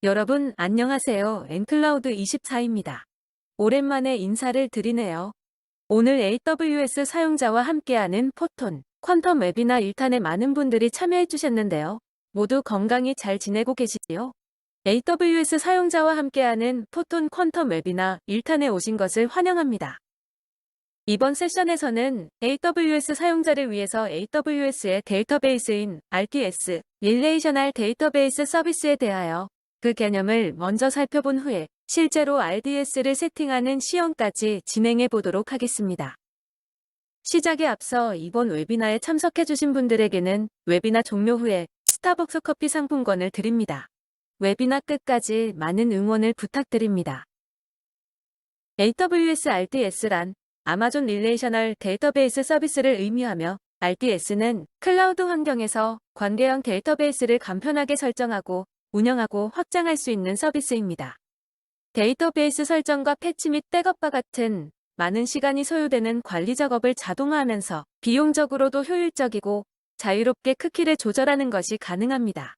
여러분 안녕하세요. 엔클라우드24입니다. 오랜만에 인사를 드리네요. 오늘 AWS 사용자와 함께하는 포톤, 퀀텀 웨비나 1탄에 많은 분들이 참여해 주셨는데요. 모두 건강히 잘 지내고 계시지요? AWS 사용자와 함께하는 포톤 퀀텀 웨비나 1탄에 오신 것을 환영합니다. 이번 세션에서는 AWS 사용자를 위해서 AWS의 데이터베이스인 RDS, 릴레이셔널 데이터베이스 서비스에 대하여 그 개념을 먼저 살펴본 후에 실제로 RDS를 세팅하는 시연까지 진행해 보도록 하겠습니다. 시작에 앞서 이번 웨비나에 참석해 주신 분들에게는 웨비나 종료 후에 스타벅스 커피 상품권을 드립니다. 웨비나 끝까지 많은 응원을 부탁드립니다. AWS RDS란 아마존 릴레이셔널 데이터베이스 서비스를 의미하며 RDS는 클라우드 환경에서 관계형 데이터베이스를 간편하게 설정하고 운영하고 확장할 수 있는 서비스입니다. 데이터베이스 설정과 패치 및 백업과 같은 많은 시간이 소요되는 관리 작업을 자동화하면서 비용적으로도 효율적이고 자유롭게 크기를 조절하는 것이 가능합니다.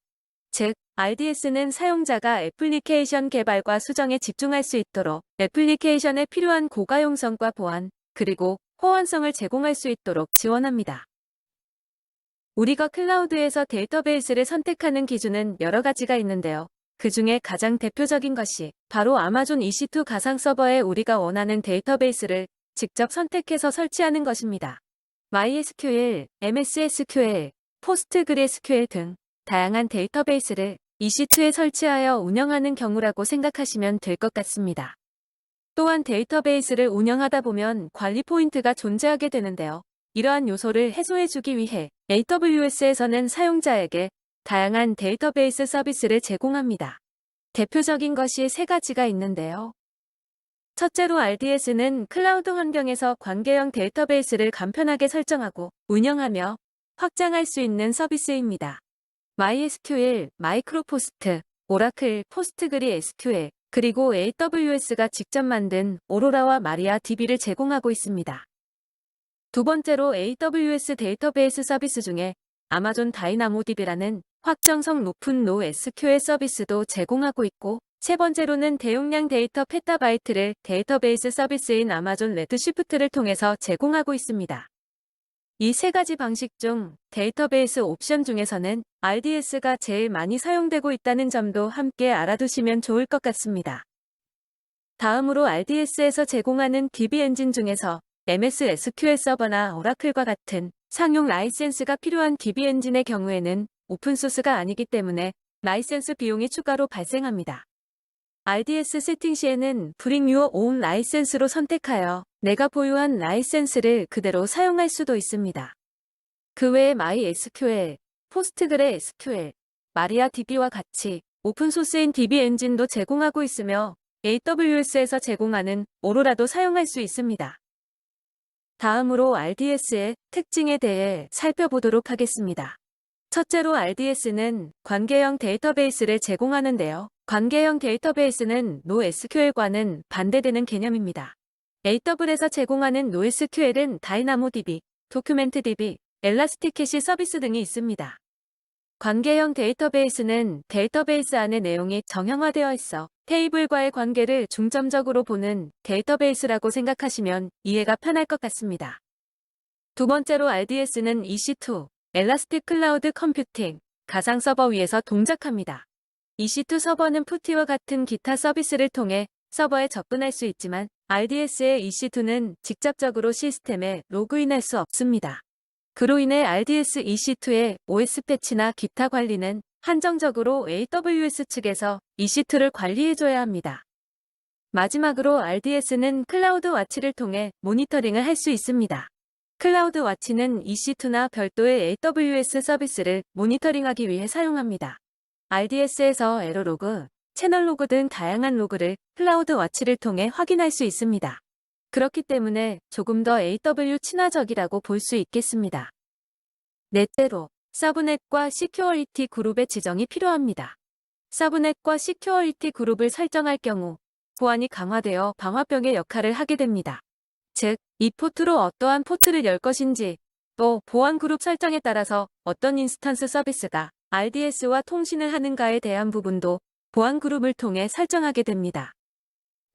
즉, RDS는 사용자가 애플리케이션 개발과 수정에 집중할 수 있도록 애플리케이션에 필요한 고가용성과 보안, 그리고 호환성을 제공할 수 있도록 지원합니다. 우리가 클라우드에서 데이터베이스를 선택하는 기준은 여러 가지가 있는데요. 그 중에 가장 대표적인 것이 바로 아마존 EC2 가상 서버에 우리가 원하는 데이터베이스를 직접 선택해서 설치하는 것입니다. MySQL, MSSQL, PostgreSQL 등 다양한 데이터베이스를 EC2에 설치하여 운영하는 경우라고 생각하시면 될 것 같습니다. 또한 데이터베이스를 운영하다 보면 관리 포인트가 존재하게 되는데요. 이러한 요소를 해소해주기 위해 AWS에서는 사용자에게 다양한 데이터베이스 서비스를 제공합니다. 대표적인 것이 세 가지가 있는데요. 첫째로 RDS는 클라우드 환경에서 관계형 데이터베이스를 간편하게 설정하고 운영하며 확장할 수 있는 서비스입니다. MySQL, 마이크로포스트, 오라클, 포스트그리SQL, 그리고 AWS가 직접 만든 오로라와 마리아 DB를 제공하고 있습니다. 두 번째로 AWS 데이터베이스 서비스 중에 아마존 다이나모DB라는 확정성 높은 NoSQL 서비스도 제공하고 있고, 세 번째로는 대용량 데이터 페타바이트를 데이터베이스 서비스인 아마존 레드시프트를 통해서 제공하고 있습니다. 이 세 가지 방식 중 데이터베이스 옵션 중에서는 RDS가 제일 많이 사용되고 있다는 점도 함께 알아두시면 좋을 것 같습니다. 다음으로 RDS에서 제공하는 DB 엔진 중에서 MS SQL 서버나 오라클과 같은 상용 라이센스가 필요한 DB 엔진의 경우에는 오픈소스가 아니기 때문에 라이센스 비용이 추가로 발생합니다. RDS 세팅 시에는 Bring Your Own 라이센스로 선택하여 내가 보유한 라이센스를 그대로 사용할 수도 있습니다. 그 외에 MySQL, PostgreSQL, 마리아DB와 같이 오픈소스인 DB 엔진도 제공하고 있으며 AWS에서 제공하는 오로라도 사용할 수 있습니다. 다음으로 RDS의 특징에 대해 살펴보도록 하겠습니다. 첫째로 RDS는 관계형 데이터베이스를 제공하는데요. 관계형 데이터베이스는 NoSQL과는 반대되는 개념입니다. AWS에서 제공하는 NoSQL은 다이나모DB, 도큐멘트DB, 엘라스틱캐시 서비스 등이 있습니다. 관계형 데이터베이스는 데이터베이스 안의 내용이 정형화되어 있어 테이블과의 관계를 중점적으로 보는 데이터베이스라고 생각하시면 이해가 편할 것 같습니다. 두 번째로 RDS는 EC2, 엘라스틱 클라우드 컴퓨팅, 가상 서버 위에서 동작합니다. EC2 서버는 푸티와 같은 기타 서비스를 통해 서버에 접근할 수 있지만 RDS의 EC2는 직접적으로 시스템에 로그인할 수 없습니다. 그로 인해 RDS EC2의 OS 패치나 기타 관리는 한정적으로 AWS 측에서 EC2를 관리해줘야 합니다. 마지막으로 RDS는 클라우드 와치를 통해 모니터링을 할 수 있습니다. 클라우드 와치는 EC2나 별도의 AWS 서비스를 모니터링하기 위해 사용합니다. RDS에서 에러 로그, 채널 로그 등 다양한 로그를 클라우드 와치를 통해 확인할 수 있습니다. 그렇기 때문에 조금 더 AW 친화적이라고 볼 수 있겠습니다. 넷째로 서브넷과 시큐어리티 그룹의 지정이 필요합니다. 서브넷과 시큐어리티 그룹을 설정할 경우 보안이 강화되어 방화벽의 역할을 하게 됩니다. 즉, 이 포트로 어떠한 포트를 열 것인지, 또 보안 그룹 설정에 따라서 어떤 인스턴스 서비스가 RDS와 통신을 하는가에 대한 부분도 보안 그룹을 통해 설정하게 됩니다.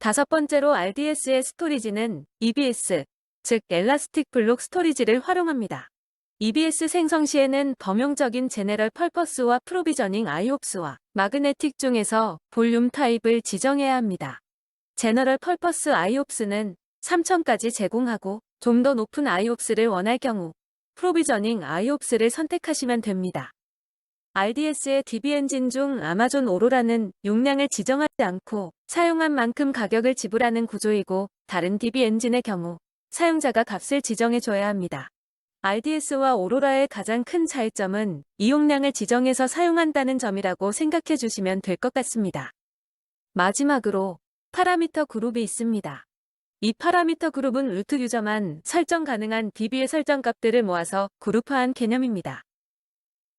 다섯 번째로 RDS의 스토리지는 EBS, 즉 엘라스틱 블록 스토리지를 활용합니다. EBS 생성 시에는 범용적인 제네럴 펄퍼스와 프로비저닝 IOPS와 마그네틱 중에서 볼륨 타입을 지정해야 합니다. 제너럴 펄퍼스 IOPS는 3000까지 제공하고 좀 더 높은 IOPS를 원할 경우 프로비저닝 IOPS를 선택하시면 됩니다. RDS의 DB 엔진 중 아마존 오로라는 용량을 지정하지 않고 사용한 만큼 가격을 지불하는 구조이고 다른 DB 엔진의 경우 사용자가 값을 지정해줘야 합니다. RDS와 오로라의 가장 큰 차이점은 이용량을 지정해서 사용한다는 점이라고 생각해 주시면 될 것 같습니다. 마지막으로 파라미터 그룹이 있습니다. 이 파라미터 그룹은 루트 유저만 설정 가능한 DB의 설정값들을 모아서 그룹화한 개념입니다.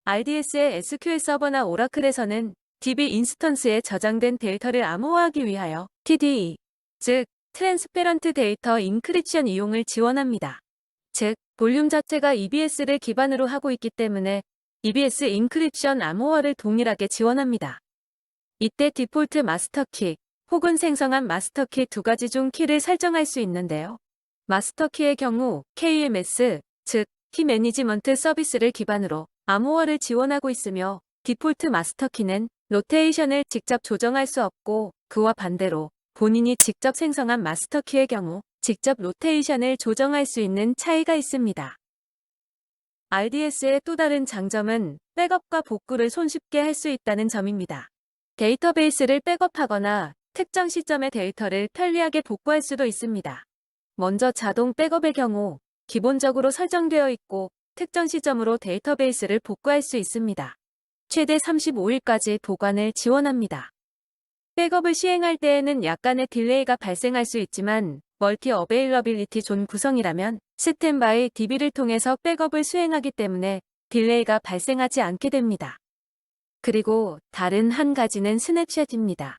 RDS의 SQL 서버나 오라클에서는 DB 인스턴스에 저장된 데이터를 암호화하기 위하여 TDE, 즉 트랜스페런트 데이터 인크립션 이용을 지원합니다. 즉, 볼륨 자체가 EBS를 기반으로 하고 있기 때문에 EBS 인크립션 암호화를 동일하게 지원합니다. 이때 디폴트 마스터키 혹은 생성한 마스터키 두 가지 중 키를 설정할 수 있는데요. 마스터키의 경우 KMS, 즉 키 매니지먼트 서비스를 기반으로 암호화를 지원하고 있으며 디폴트 마스터키는 로테이션을 직접 조정할 수 없고 그와 반대로 본인이 직접 생성한 마스터키의 경우 직접 로테이션을 조정할 수 있는 차이가 있습니다. RDS의 또 다른 장점은 백업과 복구를 손쉽게 할 수 있다는 점입니다. 데이터베이스를 백업하거나 특정 시점의 데이터를 편리하게 복구할 수도 있습니다. 먼저 자동 백업의 경우 기본적으로 설정되어 있고 특정 시점으로 데이터베이스를 복구할 수 있습니다. 최대 35일까지 보관을 지원합니다. 백업을 시행할 때에는 약간의 딜레이가 발생할 수 있지만 멀티 어베일러빌리티 존 구성이라면 스탠바이 DB를 통해서 백업을 수행하기 때문에 딜레이가 발생하지 않게 됩니다. 그리고 다른 한 가지는 스냅샷입니다.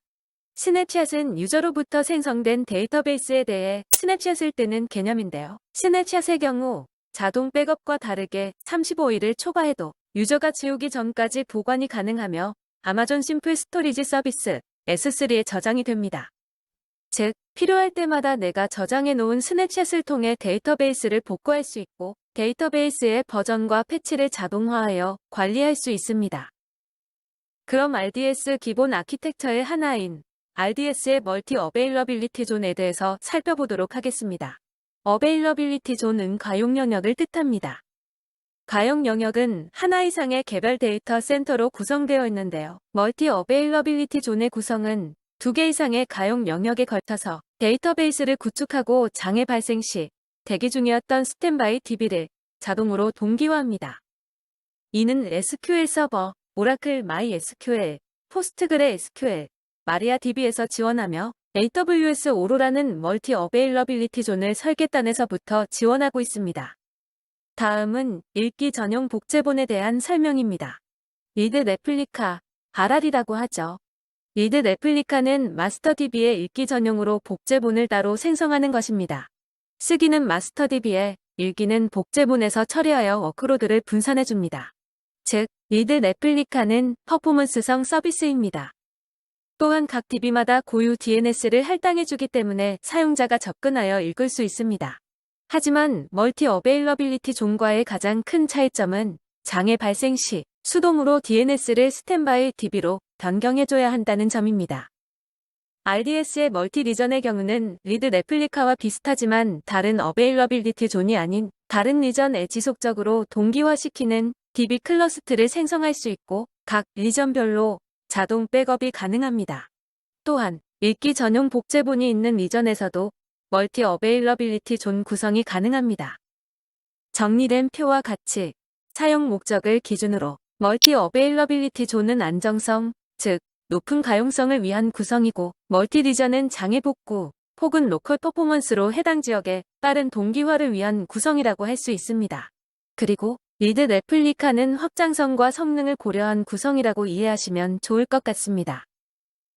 스냅샷은 유저로부터 생성된 데이터베이스에 대해 스냅샷을 뜨는 개념인데요. 스냅샷의 경우 자동 백업과 다르게 35일을 초과해도 유저가 지우기 전까지 보관이 가능하며 아마존 심플 스토리지 서비스 S3에 저장이 됩니다. 즉, 필요할 때마다 내가 저장해 놓은 스냅샷을 통해 데이터베이스를 복구할 수 있고 데이터베이스의 버전과 패치를 자동화하여 관리할 수 있습니다. 그럼 RDS 기본 아키텍처의 하나인 RDS의 멀티 어베일러빌리티 존에 대해서 살펴보도록 하겠습니다. 어베일러빌리티 존은 가용 영역을 뜻합니다. 가용 영역은 하나 이상의 개별 데이터 센터로 구성되어 있는데요. 멀티 어베일러빌리티 존의 구성은 2개 이상의 가용 영역에 걸쳐서 데이터베이스를 구축하고 장애 발생 시 대기 중이었던 스탠바이 DB를 자동으로 동기화합니다. 이는 SQL 서버, 오라클 MySQL, 포스트그레 SQL, 마리아DB에서 지원하며 AWS 오로라는 멀티 어베일러빌리티 존을 설계단에서부터 지원하고 있습니다. 다음은 읽기 전용 복제본에 대한 설명입니다. 리드 레플리카, RR이라고 하죠. 리드 레플리카는 마스터DB의 읽기 전용으로 복제본을 따로 생성하는 것입니다. 쓰기는 마스터DB에, 읽기는 복제본에서 처리하여 워크로드를 분산해줍니다. 즉, 리드 레플리카는 퍼포먼스성 서비스입니다. 또한 각 DB마다 고유 DNS를 할당해주기 때문에 사용자가 접근하여 읽을 수 있습니다. 하지만 멀티 어베일러빌리티 존과의 가장 큰 차이점은 장애 발생 시 수동으로 DNS를 스탠바이 DB로 변경해줘야 한다는 점입니다. RDS의 멀티 리전의 경우는 리드 레플리카와 비슷하지만 다른 어베일러빌리티 존이 아닌 다른 리전에 지속적으로 동기화시키는 DB 클러스트를 생성할 수 있고 각 리전별로 자동 백업이 가능합니다. 또한 읽기 전용 복제본이 있는 리전에서도 멀티 어베일러빌리티 존 구성이 가능합니다. 정리된 표와 같이 사용 목적을 기준으로 멀티 어베일러빌리티 존은 안정성, 즉 높은 가용성을 위한 구성이고 멀티 리전은 장애 복구 혹은 로컬 퍼포먼스로 해당 지역의 빠른 동기화를 위한 구성이라고 할 수 있습니다. 그리고 리드 레플리카는 확장성과 성능을 고려한 구성이라고 이해하시면 좋을 것 같습니다.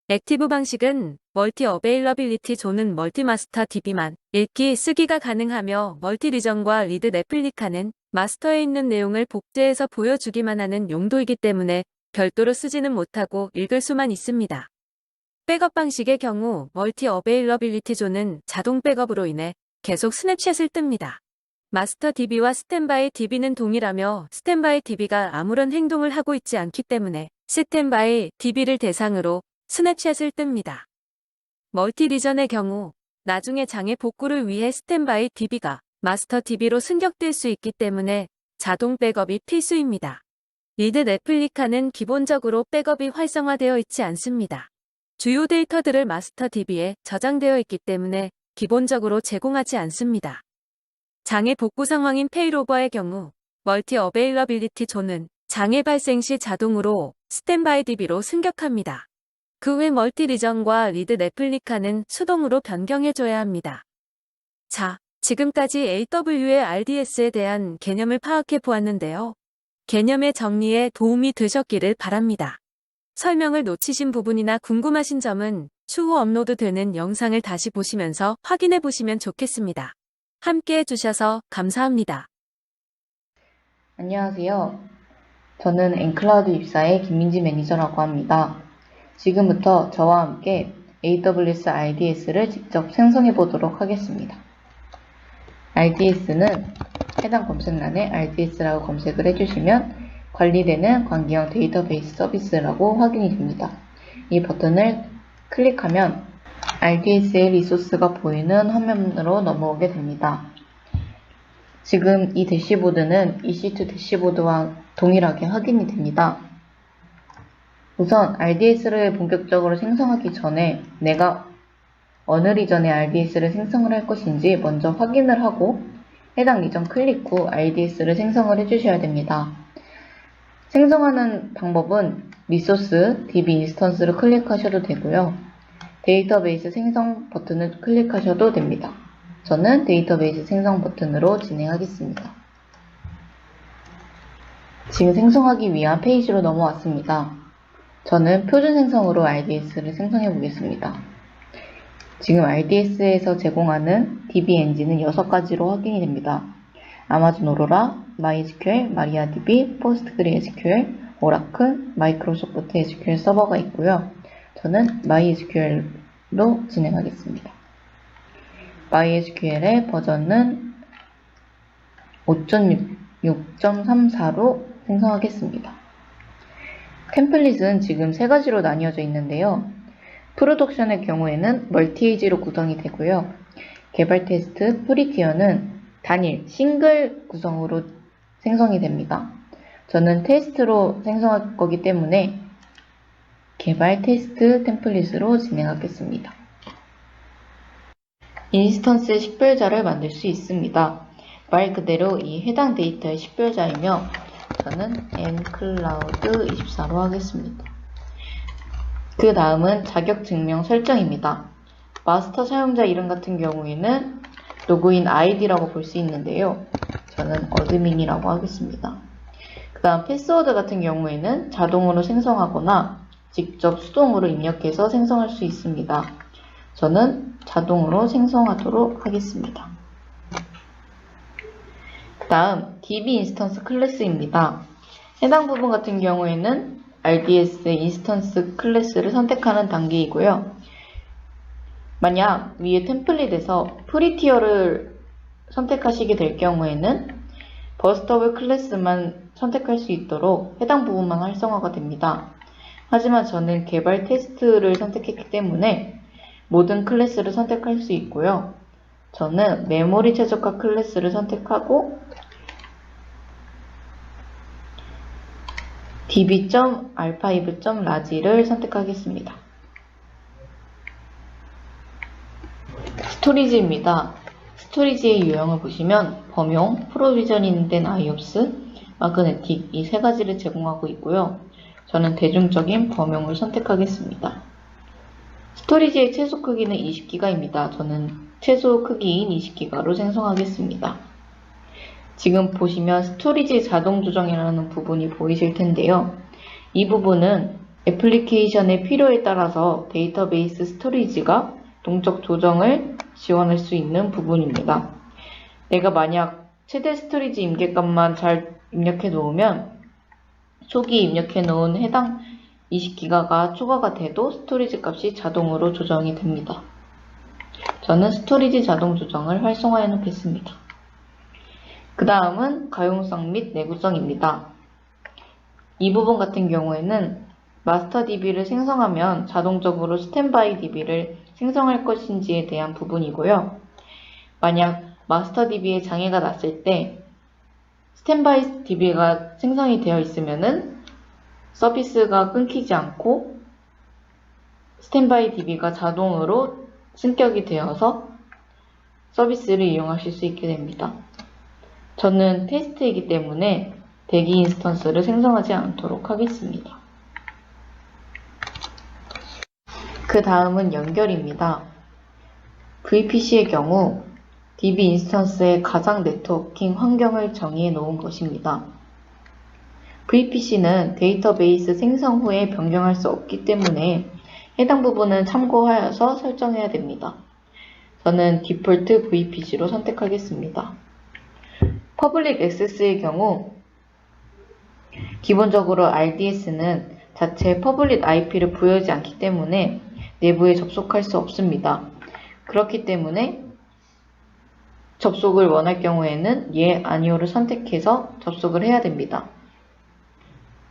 액티브 방식은 멀티 어베일러빌리티 존은 멀티 마스터 DB만 읽기, 쓰기가 가능하며 멀티 리전과 리드 레플리카는 마스터에 있는 내용을 복제해서 보여주기만 하는 용도이기 때문에 별도로 쓰지는 못하고 읽을 수만 있습니다. 백업 방식의 경우 멀티 어베일러빌리티 존은 자동 백업으로 인해 계속 스냅샷을 뜹니다. 마스터 DB와 스탠바이 DB는 동일하며 스탠바이 DB가 아무런 행동을 하고 있지 않기 때문에 스탠바이 DB를 대상으로 스냅샷을 뜹니다. 멀티 리전의 경우 나중에 장애 복구를 위해 스탠바이 DB가 마스터 DB로 승격될 수 있기 때문에 자동 백업이 필수입니다. 리드 레플리카는 기본적으로 백업이 활성화되어 있지 않습니다. 주요 데이터들을 마스터 DB에 저장되어 있기 때문에 기본적으로 제공하지 않습니다. 장애 복구 상황인 페일오버의 경우 멀티 어베일러빌리티 존은 장애 발생 시 자동으로 스탠바이 DB로 승격합니다. 그 외 멀티 리전과 리드 레플리카는 수동으로 변경해줘야 합니다. 자, 지금까지 AW의 RDS에 대한 개념을 파악해 보았는데요. 개념의 정리에 도움이 되셨기를 바랍니다. 설명을 놓치신 부분이나 궁금하신 점은 추후 업로드되는 영상을 다시 보시면서 확인해 보시면 좋겠습니다. 함께 해주셔서 감사합니다. 안녕하세요. 저는 엔클라우드 입사의 김민지 매니저라고 합니다. 지금부터 저와 함께 AWS RDS를 직접 생성해 보도록 하겠습니다. RDS는 해당 검색란에 RDS라고 검색을 해주시면 관리되는 관계형 데이터베이스 서비스라고 확인이 됩니다. 이 버튼을 클릭하면 RDS의 리소스가 보이는 화면으로 넘어오게 됩니다. 지금 이 대시보드는 EC2 대시보드와 동일하게 확인이 됩니다. 우선 RDS를 본격적으로 생성하기 전에 내가 어느 리전에 RDS를 생성을 할 것인지 먼저 확인을 하고 해당 리전 클릭 후 RDS를 생성을 해주셔야 됩니다. 생성하는 방법은 리소스, DB 인스턴스를 클릭하셔도 되고요. 데이터베이스 생성 버튼을 클릭하셔도 됩니다. 저는 데이터베이스 생성 버튼으로 진행하겠습니다. 지금 생성하기 위한 페이지로 넘어왔습니다. 저는 표준 생성으로 RDS를 생성해 보겠습니다. 지금 RDS에서 제공하는 DB 엔진은 6가지로 확인이 됩니다. 아마존 오로라, MySQL, MariaDB, PostgreSQL, 오라클, 마이크로소프트 SQL 서버가 있고요. 저는 MySQL로 진행하겠습니다. MySQL의 버전은 5.6.34로 생성하겠습니다. 템플릿은 지금 3가지로 나뉘어져 있는데요. 프로덕션의 경우에는 멀티에이지로 구성이 되고요. 개발 테스트, 프리티어는 단일, 싱글 구성으로 생성이 됩니다. 저는 테스트로 생성할 거기 때문에 개발 테스트 템플릿으로 진행하겠습니다. 인스턴스의 식별자를 만들 수 있습니다. 말 그대로 이 해당 데이터의 식별자이며 저는 ncloud24로 하겠습니다. 그 다음은 자격증명 설정입니다. 마스터 사용자 이름 같은 경우에는 로그인 아이디라고 볼 수 있는데요. 저는 어드민이라고 하겠습니다. 그 다음 패스워드 같은 경우에는 자동으로 생성하거나 직접 수동으로 입력해서 생성할 수 있습니다. 저는 자동으로 생성하도록 하겠습니다. 그 다음 DB 인스턴스 클래스입니다. 해당 부분 같은 경우에는 RDS 인스턴스 클래스를 선택하는 단계이고요. 만약 위에 템플릿에서 프리티어를 선택하시게 될 경우에는 버스터블 클래스만 선택할 수 있도록 해당 부분만 활성화가 됩니다. 하지만 저는 개발 테스트를 선택했기 때문에 모든 클래스를 선택할 수 있고요. 저는 메모리 최적화 클래스를 선택하고 db.archive.large를 선택하겠습니다. 스토리지입니다. 스토리지의 유형을 보시면 범용, 프로비저닝된 IOPS, 마그네틱 이 3가지를 제공하고 있고요. 저는 대중적인 범용을 선택하겠습니다. 스토리지의 최소 크기는 20기가입니다. 저는 최소 크기인 20기가로 생성하겠습니다. 지금 보시면 스토리지 자동 조정이라는 부분이 보이실 텐데요. 이 부분은 애플리케이션의 필요에 따라서 데이터베이스 스토리지가 동적 조정을 지원할 수 있는 부분입니다. 내가 만약 최대 스토리지 임계값만 잘 입력해 놓으면 초기 입력해 놓은 해당 20기가가 초과가 돼도 스토리지 값이 자동으로 조정이 됩니다. 저는 스토리지 자동 조정을 활성화해 놓겠습니다. 그 다음은 가용성 및 내구성입니다. 이 부분 같은 경우에는 마스터 DB를 생성하면 자동적으로 스탠바이 DB를 생성할 것인지에 대한 부분이고요. 만약 마스터 DB에 장애가 났을 때 스탠바이 DB가 생성이 되어 있으면은 서비스가 끊기지 않고 스탠바이 DB가 자동으로 승격이 되어서 서비스를 이용하실 수 있게 됩니다. 저는 테스트이기 때문에 대기 인스턴스를 생성하지 않도록 하겠습니다. 그 다음은 연결입니다. VPC의 경우 DB 인스턴스의 가상 네트워킹 환경을 정의해 놓은 것입니다. VPC는 데이터베이스 생성 후에 변경할 수 없기 때문에 해당 부분은 참고하여서 설정해야 됩니다. 저는 디폴트 VPC로 선택하겠습니다. 퍼블릭 액세스의 경우 기본적으로 RDS는 자체 퍼블릭 IP를 부여하지 않기 때문에 내부에 접속할 수 없습니다. 그렇기 때문에 접속을 원할 경우에는 예, 아니오를 선택해서 접속을 해야 됩니다.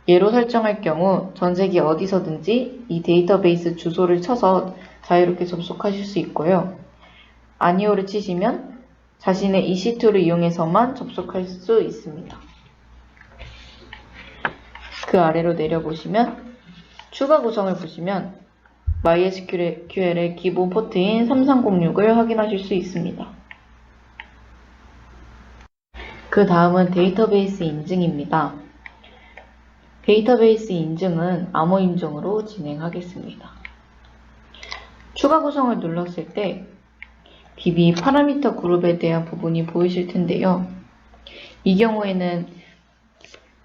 예로 설정할 경우 전 세계 어디서든지 이 데이터베이스 주소를 쳐서 자유롭게 접속하실 수 있고요. 아니오를 치시면 자신의 EC2를 이용해서만 접속할 수 있습니다. 그 아래로 내려보시면 추가 구성을 보시면 MySQL의 기본 포트인 3306을 확인하실 수 있습니다. 그 다음은 데이터베이스 인증입니다. 데이터베이스 인증은 암호 인증으로 진행하겠습니다. 추가 구성을 눌렀을 때 DB 파라미터 그룹에 대한 부분이 보이실 텐데요. 이 경우에는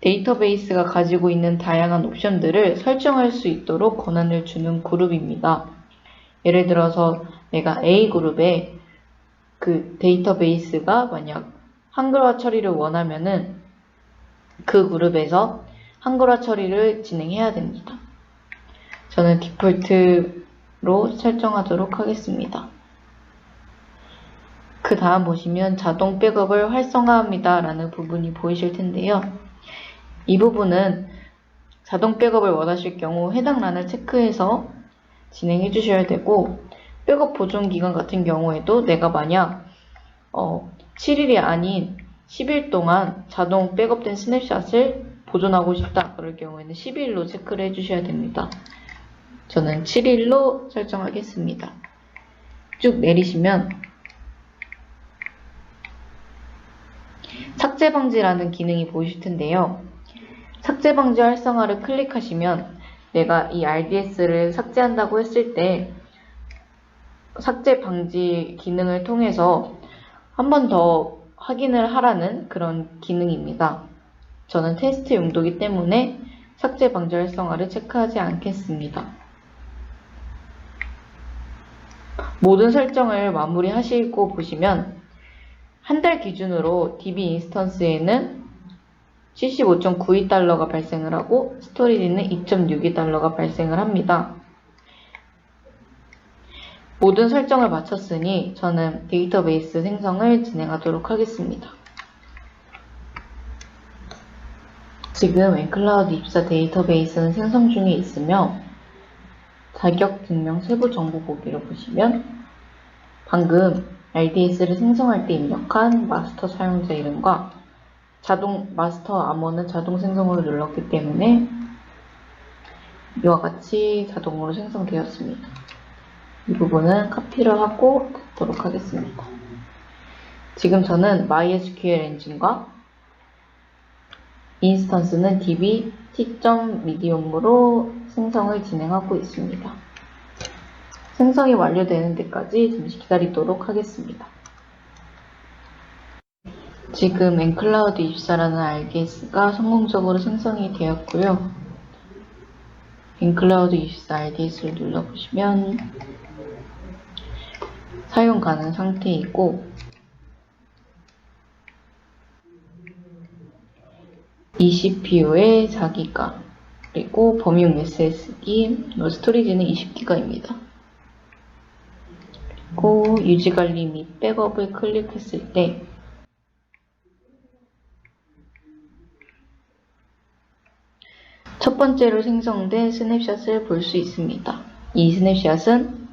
데이터베이스가 가지고 있는 다양한 옵션들을 설정할 수 있도록 권한을 주는 그룹입니다. 예를 들어서 내가 A그룹에 그 데이터베이스가 만약 한글화 처리를 원하면은 그 그룹에서 한글화 처리를 진행해야 됩니다. 저는 디폴트로 설정하도록 하겠습니다. 그 다음 보시면 자동 백업을 활성화합니다 라는 부분이 보이실 텐데요. 이 부분은 자동 백업을 원하실 경우 해당 란을 체크해서 진행해 주셔야 되고, 백업 보존 기간 같은 경우에도 내가 만약 7일이 아닌 10일 동안 자동 백업된 스냅샷을 보존하고 싶다 그럴 경우에는 10일로 체크를 해주셔야 됩니다. 저는 7일로 설정하겠습니다. 쭉 내리시면 삭제 방지라는 기능이 보이실 텐데요. 삭제 방지 활성화를 클릭하시면 내가 이 RDS를 삭제한다고 했을 때 삭제 방지 기능을 통해서 한 번 더 확인을 하라는 그런 기능입니다. 저는 테스트 용도이기 때문에 삭제 방지 활성화를 체크하지 않겠습니다. 모든 설정을 마무리하시고 보시면 한 달 기준으로 DB 인스턴스에는 $75.92가 발생을 하고 스토리지는 $2.62가 발생을 합니다. 모든 설정을 마쳤으니 저는 데이터베이스 생성을 진행하도록 하겠습니다. 지금 엔클라우드 입사 데이터베이스는 생성 중에 있으며 자격 증명 세부 정보 보기를 보시면 방금 RDS를 생성할 때 입력한 마스터 사용자 이름과 마스터 암호는 자동 생성으로 눌렀기 때문에 이와 같이 자동으로 생성되었습니다. 이 부분은 카피를 하고 닫도록 하겠습니다. 지금 저는 MySQL 엔진과 인스턴스는 db t.medium으로 생성을 진행하고 있습니다. 생성이 완료되는 데까지 잠시 기다리도록 하겠습니다. 지금 엔클라우드 24라는 RDS가 성공적으로 생성이 되었고요. 엔클라우드 24 RDS를 눌러보시면 사용 가능 상태이고 eCPU의 4기가 그리고 범용 SSD, 스토리지는 20기가입니다. 그리고 유지관리 및 백업을 클릭했을 때 첫 번째로 생성된 스냅샷을 볼 수 있습니다. 이 스냅샷은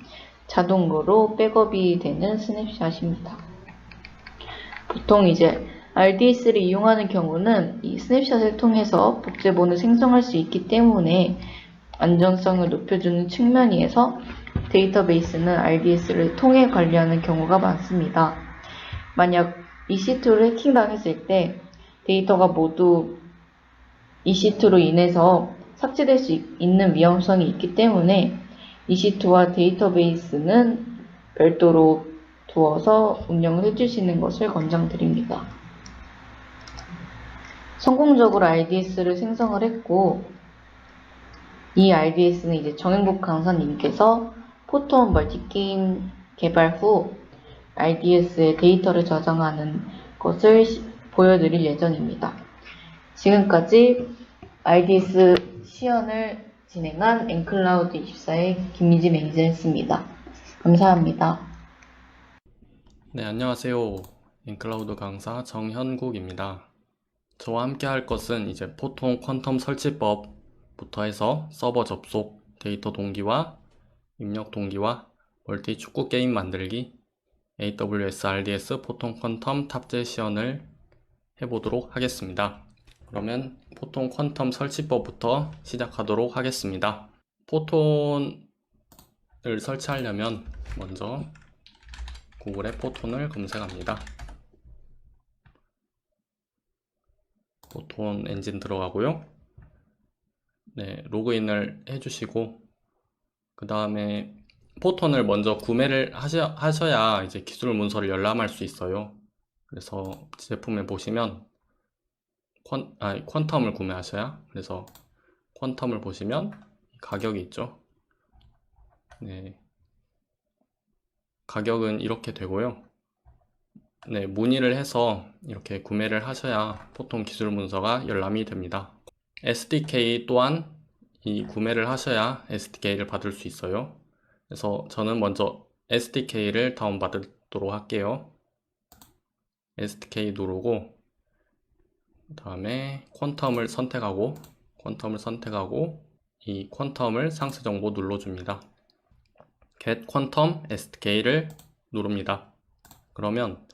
자동으로 백업이 되는 스냅샷입니다. 보통 이제 RDS를 이용하는 경우는 이 스냅샷을 통해서 복제본을 생성할 수 있기 때문에 안정성을 높여주는 측면에서 데이터베이스는 RDS를 통해 관리하는 경우가 많습니다. 만약 EC2를 해킹당했을 때 데이터가 모두 EC2로 인해서 삭제될 수 있는 위험성이 있기 때문에 EC2와 데이터베이스는 별도로 두어서 운영을 해주시는 것을 권장드립니다. 성공적으로 RDS를 생성을 했고, 이 RDS는 이제 정행복 강사님께서 포톤 멀티게임 개발 후 RDS에 데이터를 저장하는 것을 보여드릴 예정입니다. 지금까지 RDS 시연을 진행한 엔클라우드24의 김미지 매니저였습니다. 감사합니다. 네, 안녕하세요. 엔클라우드 강사 정현국입니다. 저와 함께 할 것은 이제 포통 퀀텀 설치법부터 해서 서버 접속, 데이터 동기화, 입력 동기화, 멀티 축구 게임 만들기, AWS RDS 포통 퀀텀 탑재 시연을 해보도록 하겠습니다. 그러면 포통 퀀텀 설치법부터 시작하도록 하겠습니다. 포톤을 설치하려면 먼저 구글에 포톤을 검색합니다. 포톤 엔진 들어가고요. 네, 로그인을 해주시고 그 다음에 포톤을 먼저 구매를 하셔야 이제 기술 문서를 열람할 수 있어요. 그래서 제품에 보시면 퀀텀을 구매하셔야, 그래서 퀀텀을 보시면 가격이 있죠. 네, 가격은 이렇게 되고요. 네, 문의를 해서 이렇게 구매를 하셔야 포통 기술 문서가 열람이 됩니다. SDK 또한 이 구매를 하셔야 SDK를 받을 수 있어요. 그래서 저는 먼저 SDK를 다운받도록 할게요. SDK 누르고 그 다음에 퀀텀을 선택하고 이 퀀텀을 상세 정보 눌러줍니다. Get Quantum SDK를 누릅니다. 그러면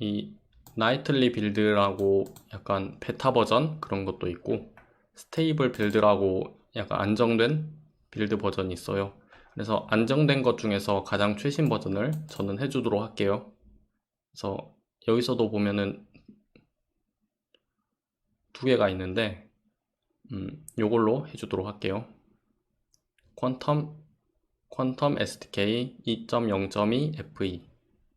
이 나이틀리 빌드라고 약간 베타 버전 그런 것도 있고 스테이블 빌드라고 약간 안정된 빌드 버전이 있어요. 그래서 안정된 것 중에서 가장 최신 버전을 저는 해주도록 할게요. 그래서 여기서도 보면은 두 개가 있는데 요걸로 해주도록 할게요. 퀀텀 SDK 2.0.2 FE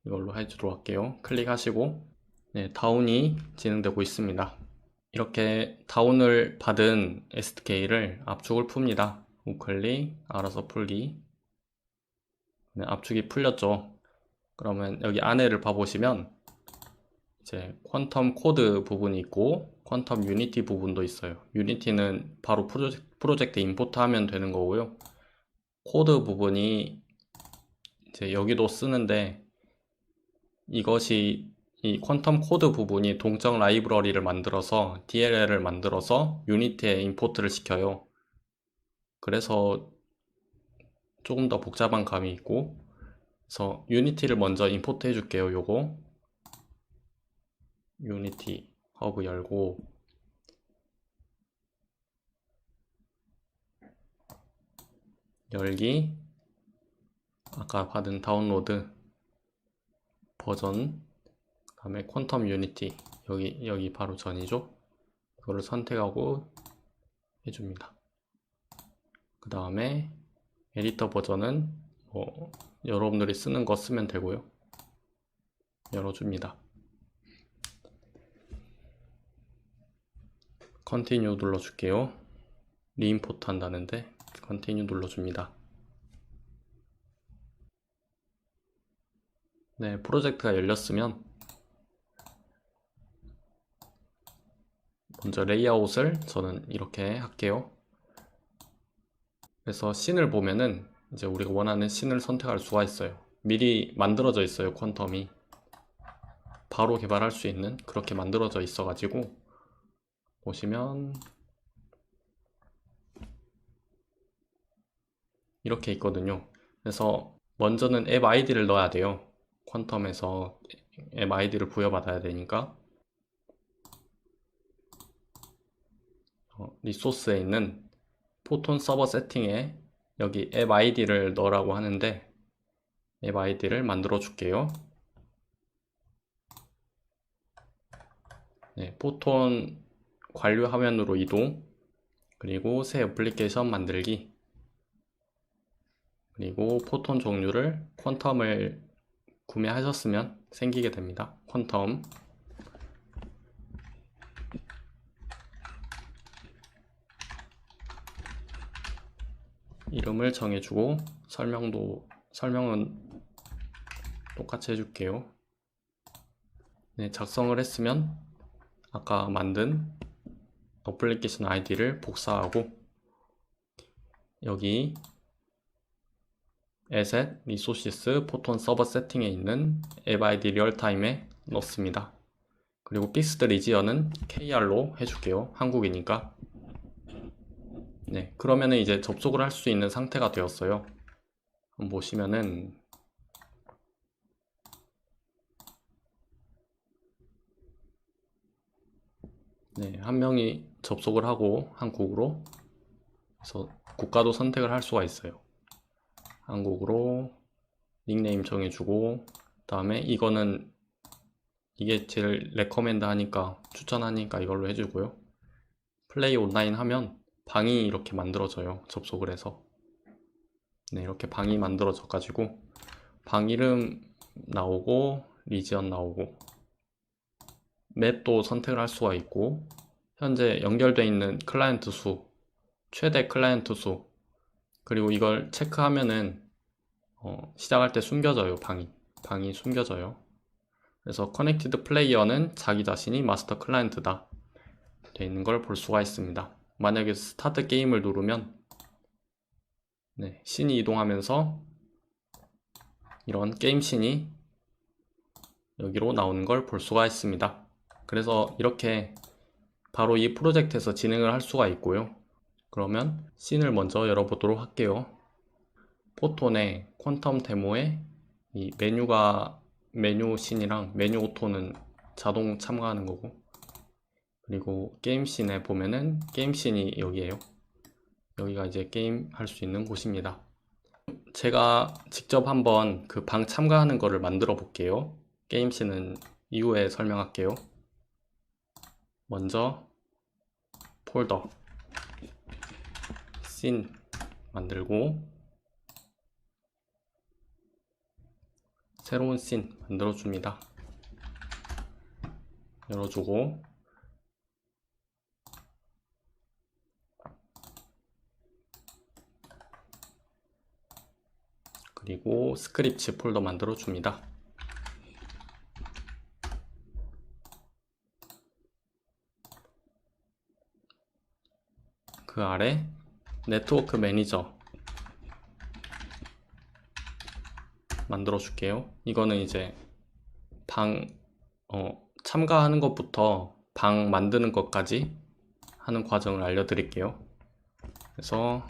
이걸로 해주도록 할게요. 클릭하시고 네, 다운이 진행되고 있습니다. 이렇게 다운을 받은 SDK를 압축을 풉니다. 우클릭 알아서 풀기. 네, 압축이 풀렸죠. 그러면 여기 안에를 봐보시면 이제 퀀텀 코드 부분이 있고 퀀텀 유니티 부분도 있어요. 유니티는 바로 프로젝트 임포트 하면 되는 거고요. 코드 부분이 이제 여기도 쓰는데 이것이 이 퀀텀 코드 부분이 동적 라이브러리를 만들어서 DLL을 만들어서 유니티에 임포트를 시켜요. 그래서 조금 더 복잡한 감이 있고, 그래서 유니티를 먼저 임포트 해줄게요. 요거 유니티 허브 열고 열기, 아까 받은 다운로드 버전, 그 다음에 퀀텀 유니티 여기 바로 전이죠. 이거를 선택하고 해줍니다. 그 다음에 에디터 버전은 뭐 여러분들이 쓰는 거 쓰면 되고요. 열어줍니다. 컨티뉴 눌러줄게요. 리임포트 한다는데 컨티뉴 눌러줍니다. 네, 프로젝트가 열렸으면 먼저 레이아웃을 저는 이렇게 할게요. 그래서 씬을 보면은 이제 우리가 원하는 씬을 선택할 수가 있어요. 미리 만들어져 있어요. 퀀텀이 바로 개발할 수 있는 그렇게 만들어져 있어 가지고 보시면 이렇게 있거든요. 그래서 먼저는 앱 아이디를 넣어야 돼요. 퀀텀에서 앱 아이디를 부여받아야 되니까 리소스에 있는 포톤 서버 세팅에 여기 앱 아이디를 넣으라고 하는데 앱 아이디를 만들어 줄게요. 네, 포톤 관료 화면으로 이동, 그리고 새 애플리케이션 만들기, 그리고 포톤 종류를 퀀텀을 구매하셨으면 생기게 됩니다. 퀀텀 이름을 정해주고 설명은 똑같이 해줄게요. 네, 작성을 했으면 아까 만든 어플리케이션 아이디를 복사하고 여기 Asset, Resources, 포톤 서버 세팅에 있는 앱 아이디 리얼타임에 넣습니다. 그리고 Fixed Region은 KR로 해줄게요. 한국이니까. 네, 그러면은 이제 접속을 할 수 있는 상태가 되었어요. 한번 보시면은 네, 한 명이 접속을 하고 한국으로 그래서 국가도 선택을 할 수가 있어요. 한국으로 닉네임 정해주고 다음에 이게 제일 레커멘드 하니까 추천하니까 이걸로 해주고요. 플레이 온라인 하면 방이 이렇게 만들어져요. 접속을 해서 네, 이렇게 방이 만들어져 가지고 방 이름 나오고 리지언 나오고 맵도 선택을 할 수가 있고 현재 연결되어 있는 클라이언트 수, 최대 클라이언트 수, 그리고 이걸 체크하면은 시작할 때 숨겨져요. 방이 숨겨져요. 그래서 커넥티드 플레이어는 자기 자신이 마스터 클라이언트다 되어 있는 걸 볼 수가 있습니다. 만약에 스타트 게임을 누르면 네, 씬이 이동하면서 이런 게임 씬이 여기로 나오는 걸 볼 수가 있습니다. 그래서 이렇게 바로 이 프로젝트에서 진행을 할 수가 있고요. 그러면 씬을 먼저 열어보도록 할게요. 포톤의 퀀텀 데모에 이 메뉴 씬이랑 메뉴 오토는 자동 참가하는 거고, 그리고 게임 씬에 보면은 게임 씬이 여기에요. 여기가 이제 게임 할 수 있는 곳입니다. 제가 직접 한번 그 방 참가하는 거를 만들어 볼게요. 게임 씬은 이후에 설명할게요. 먼저 폴더 씬 만들고 새로운 씬 만들어 줍니다. 열어주고 그리고 스크립트 폴더 만들어 줍니다. 그 아래 네트워크 매니저 만들어 줄게요. 이거는 이제 참가하는 것부터 방 만드는 것까지 하는 과정을 알려드릴게요. 그래서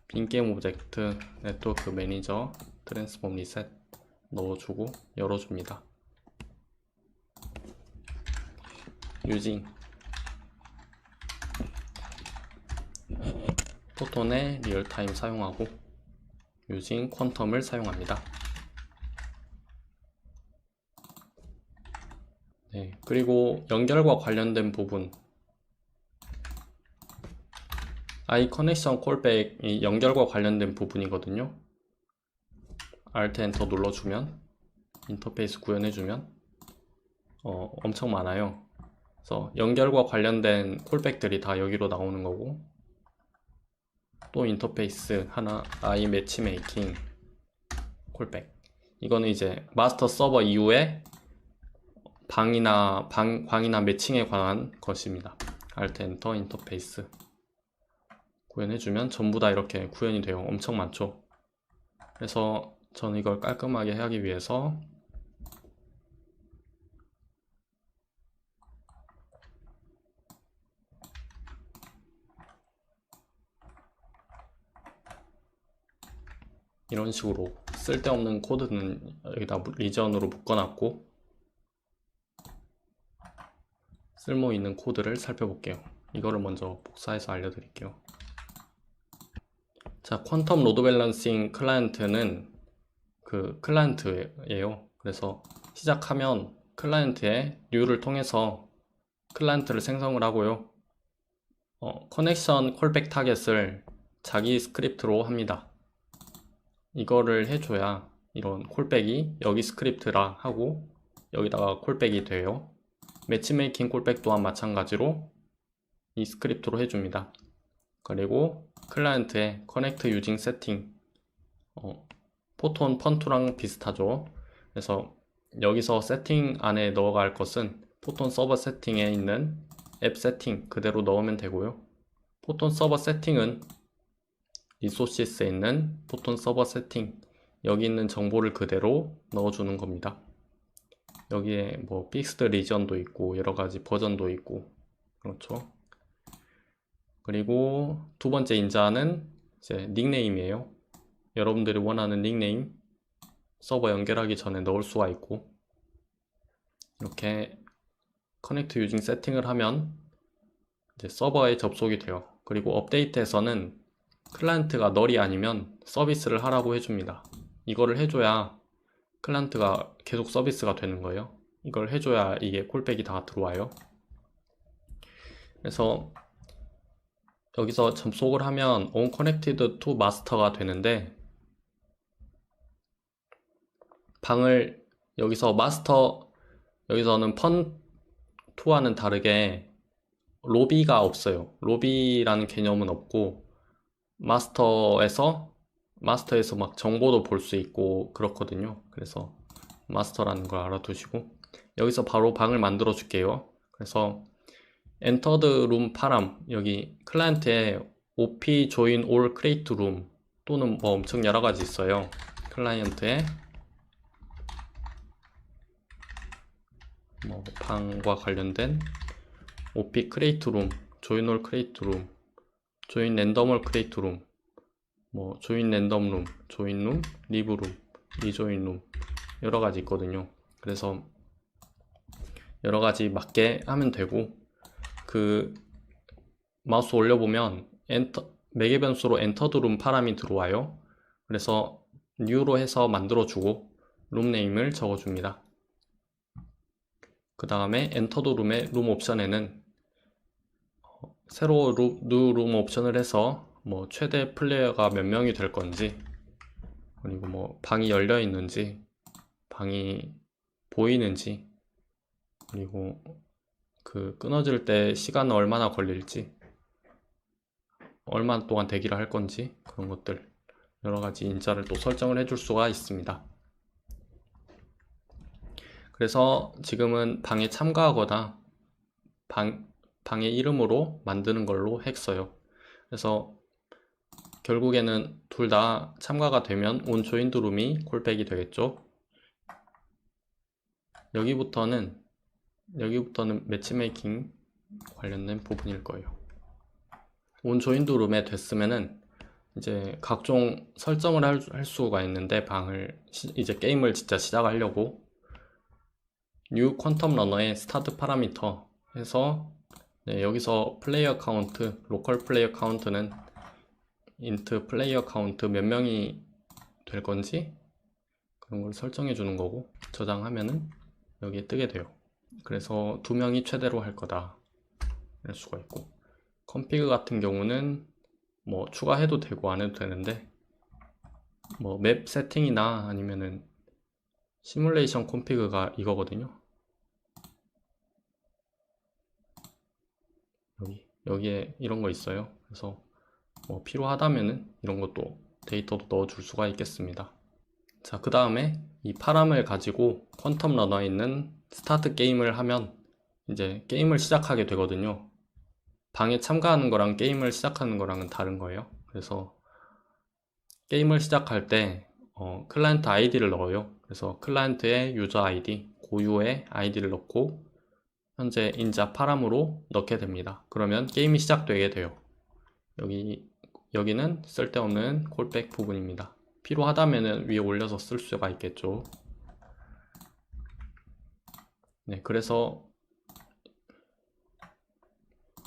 빈게임 오브젝트 네트워크 매니저 트랜스폼 리셋 넣어주고 열어줍니다. 유징 포톤의 리얼타임 사용하고 유징 퀀텀을 사용합니다. 네, 그리고 연결과 관련된 부분 i 커넥션 콜백이 연결과 관련된 부분이거든요. Alt 엔터 눌러주면 인터페이스 구현해주면 엄청 많아요. 그래서 연결과 관련된 콜백들이 다 여기로 나오는 거고, 또 인터페이스 하나 i 매치메이킹 콜백, 이거는 이제 마스터 서버 이후에 방이나 매칭에 관한 것입니다. Alt 엔터 인터페이스 구현해주면 전부 다 이렇게 구현이 돼요. 엄청 많죠. 그래서 저는 이걸 깔끔하게 하기 위해서 이런 식으로 쓸데없는 코드는 여기다 리전으로 묶어놨고, 쓸모 있는 코드를 살펴볼게요. 이거를 먼저 복사해서 알려드릴게요. 자, 퀀텀 로드 밸런싱 클라이언트는 그 클라이언트예요. 그래서 시작하면 클라이언트의 new를 통해서 클라이언트를 생성을 하고요. 커넥션 콜백 타겟을 자기 스크립트로 합니다. 이거를 해줘야 이런 콜백이 여기 스크립트라 하고 여기다가 콜백이 돼요. 매치메이킹 콜백 또한 마찬가지로 이 스크립트로 해줍니다. 그리고 클라이언트의 connect using setting, 포톤 펀2랑 비슷하죠. 그래서 여기서 세팅 안에 넣어갈 것은 포톤 서버 세팅에 있는 앱 세팅 그대로 넣으면 되고요. 포톤 서버 세팅은 리소시스에 있는 포톤 서버 세팅, 여기 있는 정보를 그대로 넣어주는 겁니다. 여기에 뭐 픽스드 리전도 있고 여러가지 버전도 있고 그렇죠. 그리고 두 번째 인자는 이제 닉네임이에요. 여러분들이 원하는 닉네임 서버 연결하기 전에 넣을 수가 있고, 이렇게 커넥트 유징 세팅을 하면 이제 서버에 접속이 돼요. 그리고 업데이트에서는 클라이언트가 널이 아니면 서비스를 하라고 해줍니다. 이거를 해줘야 클라이언트가 계속 서비스가 되는 거예요. 이걸 해줘야 이게 콜백이 다 들어와요. 그래서 여기서 접속을 하면 onConnected to master가 되는데, 방을 여기서 마스터, 여기서는 펀2와는 다르게 로비가 없어요. 로비라는 개념은 없고 마스터에서 막 정보도 볼 수 있고 그렇거든요. 그래서 마스터라는 걸 알아두시고 여기서 바로 방을 만들어 줄게요. 그래서 entered room param, 여기 클라이언트에 op join all create room 또는 뭐 엄청 여러 가지 있어요. 클라이언트에 뭐 방과 관련된 op create room, join all create room, join random all create room, 뭐 join random room, join room, leave room, rejoin room 여러 가지 있거든요. 그래서 여러 가지 맞게 하면 되고, 그 마우스 올려보면 엔터, 매개 변수로 entered room 파람이 들어와요. 그래서 new로 해서 만들어주고 룸 네임을 적어줍니다. 그 다음에 엔터드 룸의 룸 옵션에는 새로 new 룸 옵션을 해서 뭐 최대 플레이어가 몇 명이 될 건지, 그리고 뭐 방이 열려 있는지, 방이 보이는지, 그리고 그 끊어질 때 시간은 얼마나 걸릴지, 얼마 동안 대기를 할 건지, 그런 것들 여러 가지 인자를 또 설정을 해줄 수가 있습니다. 그래서 지금은 방에 참가하거나 방의 이름으로 만드는 걸로 했어요. 그래서 결국에는 둘 다 참가가 되면 on joined room이 콜백이 되겠죠. 여기부터는 매치메이킹 관련된 부분일 거예요. on joined room에 됐으면은 이제 각종 설정을 할 수가 있는데, 방을 이제 게임을 진짜 시작하려고 new quantum runner의 start 파라미터 해서 여기서 플레이어 카운트, 로컬 플레이어 카운트는 int 플레이어 카운트 몇 명이 될 건지 그런 걸 설정해 주는 거고, 저장하면은 여기에 뜨게 돼요. 그래서 2명이 최대로 할 거다 할 수가 있고, 컴피그 같은 경우는 뭐 추가해도 되고 안 해도 되는데, 뭐 맵 세팅이나 아니면은 시뮬레이션 컴피그가 이거거든요. 여기에 이런 거 있어요. 그래서 뭐 필요하다면은 이런 것도 데이터도 넣어 줄 수가 있겠습니다. 자, 그 다음에 이 파람을 가지고 퀀텀 러너에 있는 스타트 게임을 하면 이제 게임을 시작하게 되거든요. 방에 참가하는 거랑 게임을 시작하는 거랑은 다른 거예요. 그래서 게임을 시작할 때 클라이언트 아이디를 넣어요. 그래서 클라이언트의 유저 아이디, 고유의 아이디를 넣고 현재 인자 파람으로 넣게 됩니다. 그러면 게임이 시작되게 돼요. 여기는 쓸데없는 콜백 부분입니다. 필요하다면 위에 올려서 쓸 수가 있겠죠. 네, 그래서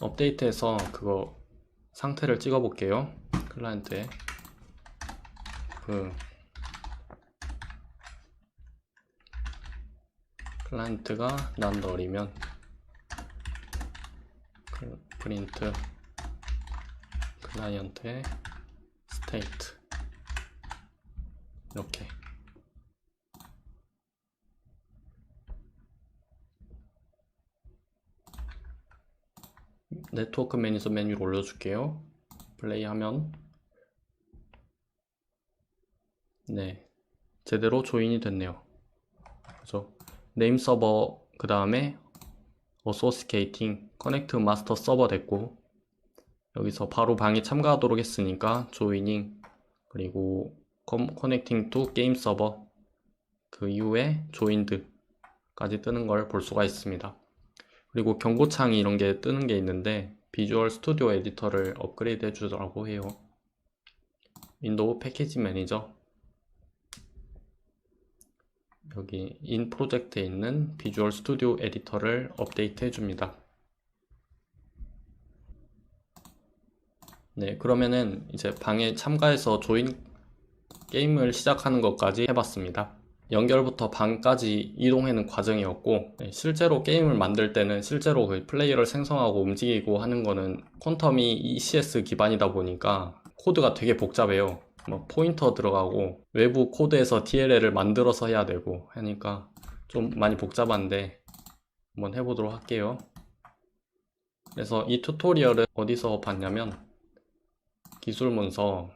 업데이트해서 그거 상태를 찍어 볼게요. 클라이언트에 클라이언트가 난널이면 프린트 클라이언트의 스테이트 이렇게 네트워크 매니저 메뉴를 올려줄게요. 플레이하면 네, 제대로 조인이 됐네요. 그죠? 네임 서버 그 다음에 어소시케이팅 커넥트 마스터 서버 됐고 여기서 바로 방에 참가하도록 했으니까 조이닝 그리고 커넥팅 투 게임 서버 그 이후에 조인드까지 뜨는 걸 볼 수가 있습니다. 그리고 경고창이 이런 게 뜨는 게 있는데 비주얼 스튜디오 에디터를 업그레이드 해주라고 해요. 윈도우 패키지 매니저 여기 인 프로젝트에 있는 비주얼 스튜디오 에디터를 업데이트 해줍니다. 네, 그러면은 이제 방에 참가해서 게임을 시작하는 것까지 해봤습니다. 연결부터 방까지 이동하는 과정이었고 실제로 게임을 만들 때는 실제로 그 플레이어를 생성하고 움직이고 하는 거는 퀀텀이 ECS 기반이다 보니까 코드가 되게 복잡해요. 뭐 포인터 들어가고 외부 코드에서 DLL을 만들어서 해야 되고 하니까 좀 많이 복잡한데 한번 해보도록 할게요. 그래서 이 튜토리얼은 어디서 봤냐면 기술 문서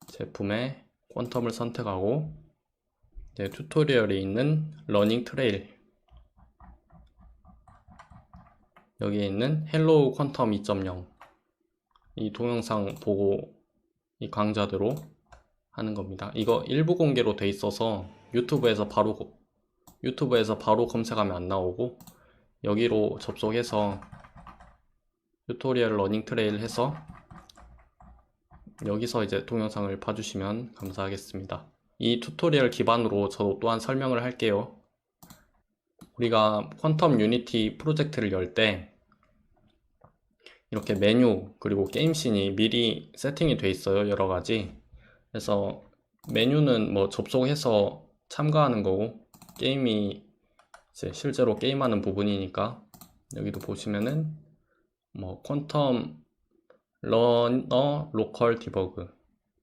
제품의 퀀텀을 선택하고 튜토리얼에 있는 러닝 트레일 여기에 있는 헬로우 퀀텀 2.0 이 동영상 보고 이 강좌대로 하는 겁니다. 이거 일부 공개로 돼 있어서 유튜브에서 바로 검색하면 안 나오고 여기로 접속해서 튜토리얼 러닝 트레일 해서 여기서 이제 동영상을 봐주시면 감사하겠습니다. 이 튜토리얼 기반으로 저도 또한 설명을 할게요. 우리가 퀀텀 유니티 프로젝트를 열 때 이렇게 메뉴 그리고 게임씬이 미리 세팅이 돼 있어요. 여러 가지. 그래서 메뉴는 뭐 접속해서 참가하는 거고 게임이 이제 실제로 게임하는 부분이니까 여기도 보시면은 뭐 퀀텀 러너 로컬 디버그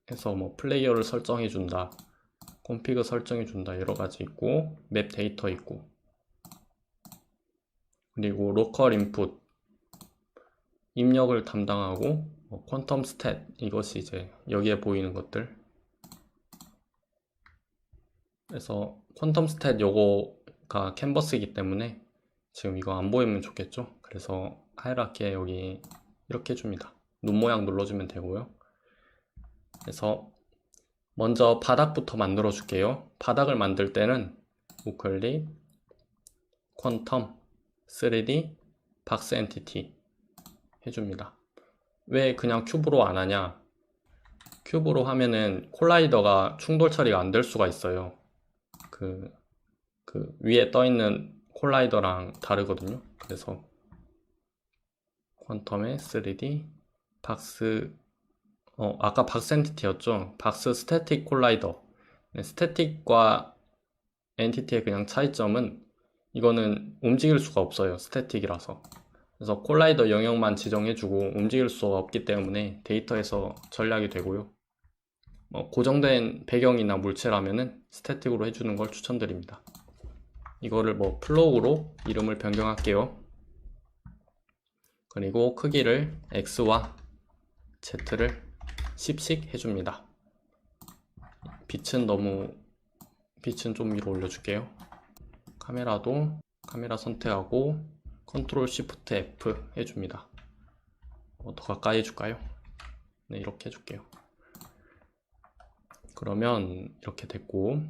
해서 뭐 플레이어를 설정해 준다 콘피그 설정해 준다 여러 가지 있고 맵 데이터 있고 그리고 로컬 인풋 입력을 담당하고 퀀텀 스탯 이것이 이제 여기에 보이는 것들 그래서 퀀텀 스탯 요거가 캔버스이기 때문에 지금 이거 안 보이면 좋겠죠. 그래서 하이라키에 여기 이렇게 해줍니다. 눈 모양 눌러주면 되고요. 그래서 먼저 바닥부터 만들어 줄게요. 바닥을 만들 때는 우클릭 퀀텀 3D 박스 엔티티 해줍니다. 왜 그냥 큐브로 안 하냐? 큐브로 하면은 콜라이더가 충돌 처리가 안 될 수가 있어요. 그 위에 떠 있는 콜라이더랑 다르거든요. 그래서 퀀텀의 3D 박스 아까 박스 엔티티였죠. 박스 스태틱 콜라이더. 스태틱과 엔티티의 그냥 차이점은 이거는 움직일 수가 없어요. 스태틱이라서. 그래서 콜라이더 영역만 지정해주고 움직일 수가 없기 때문에 데이터에서 전략이 되고요. 고정된 배경이나 물체라면은 스태틱으로 해주는 걸 추천드립니다. 이거를 플로우로 이름을 변경할게요. 그리고 크기를 X와 Z를 10씩 해줍니다. 빛은 좀 위로 올려줄게요. 카메라 선택하고 컨트롤 쉬프트 F 해줍니다. 더 가까이 해줄까요? 네, 이렇게 해줄게요. 그러면 이렇게 됐고,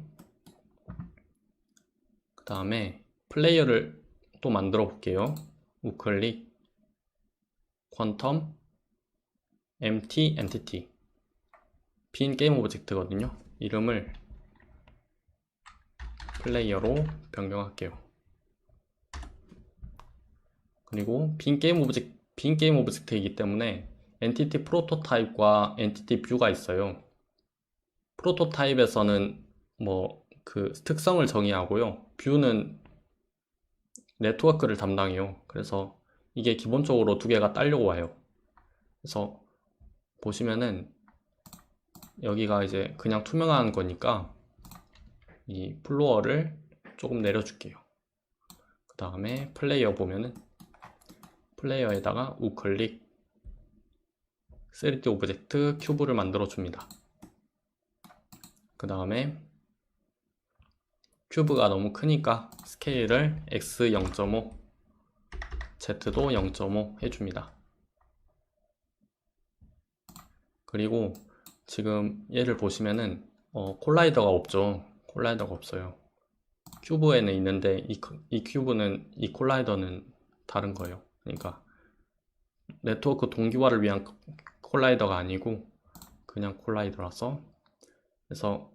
그 다음에 플레이어를 또 만들어 볼게요. 우클릭, 퀀텀, empty entity, 빈 게임 오브젝트거든요. 이름을 플레이어로 변경할게요. 그리고 빈 게임 오브젝트이기 때문에 엔티티 프로토타입과 엔티티 뷰가 있어요. 프로토타입에서는 뭐 그 특성을 정의하고요. 뷰는 네트워크를 담당해요. 그래서 이게 기본적으로 두 개가 딸려고 와요. 그래서 보시면은 여기가 이제 그냥 투명한 거니까 이 플로어를 조금 내려줄게요. 그 다음에 플레이어 보면은 플레이어에다가 우클릭 3D 오브젝트 큐브를 만들어 줍니다. 그 다음에 큐브가 너무 크니까 스케일을 x 0.5, z도 0.5 해줍니다. 그리고 지금 얘를 보시면은 콜라이더가 없죠. 콜라이더가 없어요. 큐브에는 있는데 이 큐브는 이 콜라이더는 다른 거예요. 그러니까 네트워크 동기화를 위한 콜라이더가 아니고 그냥 콜라이더라서. 그래서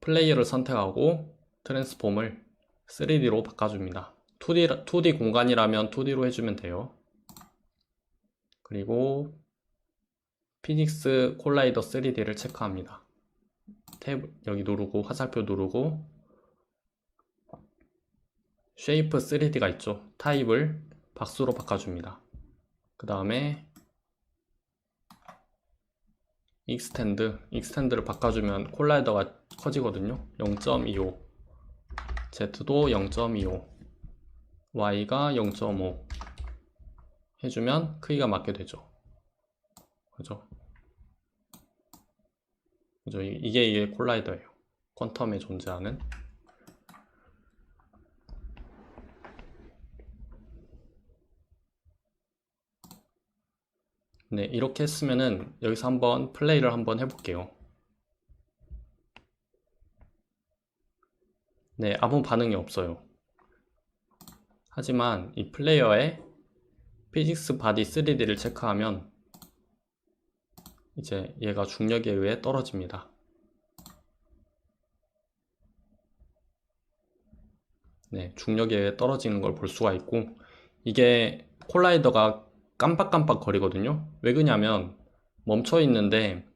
플레이어를 선택하고 트랜스폼을 3D로 바꿔줍니다. 2D 공간이라면 2D로 해주면 돼요. 그리고 피직스 콜라이더 3D를 체크합니다. 탭 여기 누르고 화살표 누르고 쉐이프 3D가 있죠. 타입을 박수로 바꿔줍니다. 그 다음에 익스텐드를 바꿔주면 콜라이더가 커지거든요. 0.25, Z도 0.25, Y가 0.5 해주면 크기가 맞게 되죠. 그죠? 이게 콜라이더예요. 퀀텀에 존재하는. 네, 이렇게 했으면은 여기서 한번 플레이를 한번 해볼게요. 네, 아무 반응이 없어요. 하지만 이 플레이어에 피직스 바디 3D를 체크하면 이제 얘가 중력에 의해 떨어집니다. 네, 중력에 의해 떨어지는 걸 볼 수가 있고, 이게 콜라이더가 깜빡깜빡 거리거든요. 왜 그러냐면 멈춰 있는데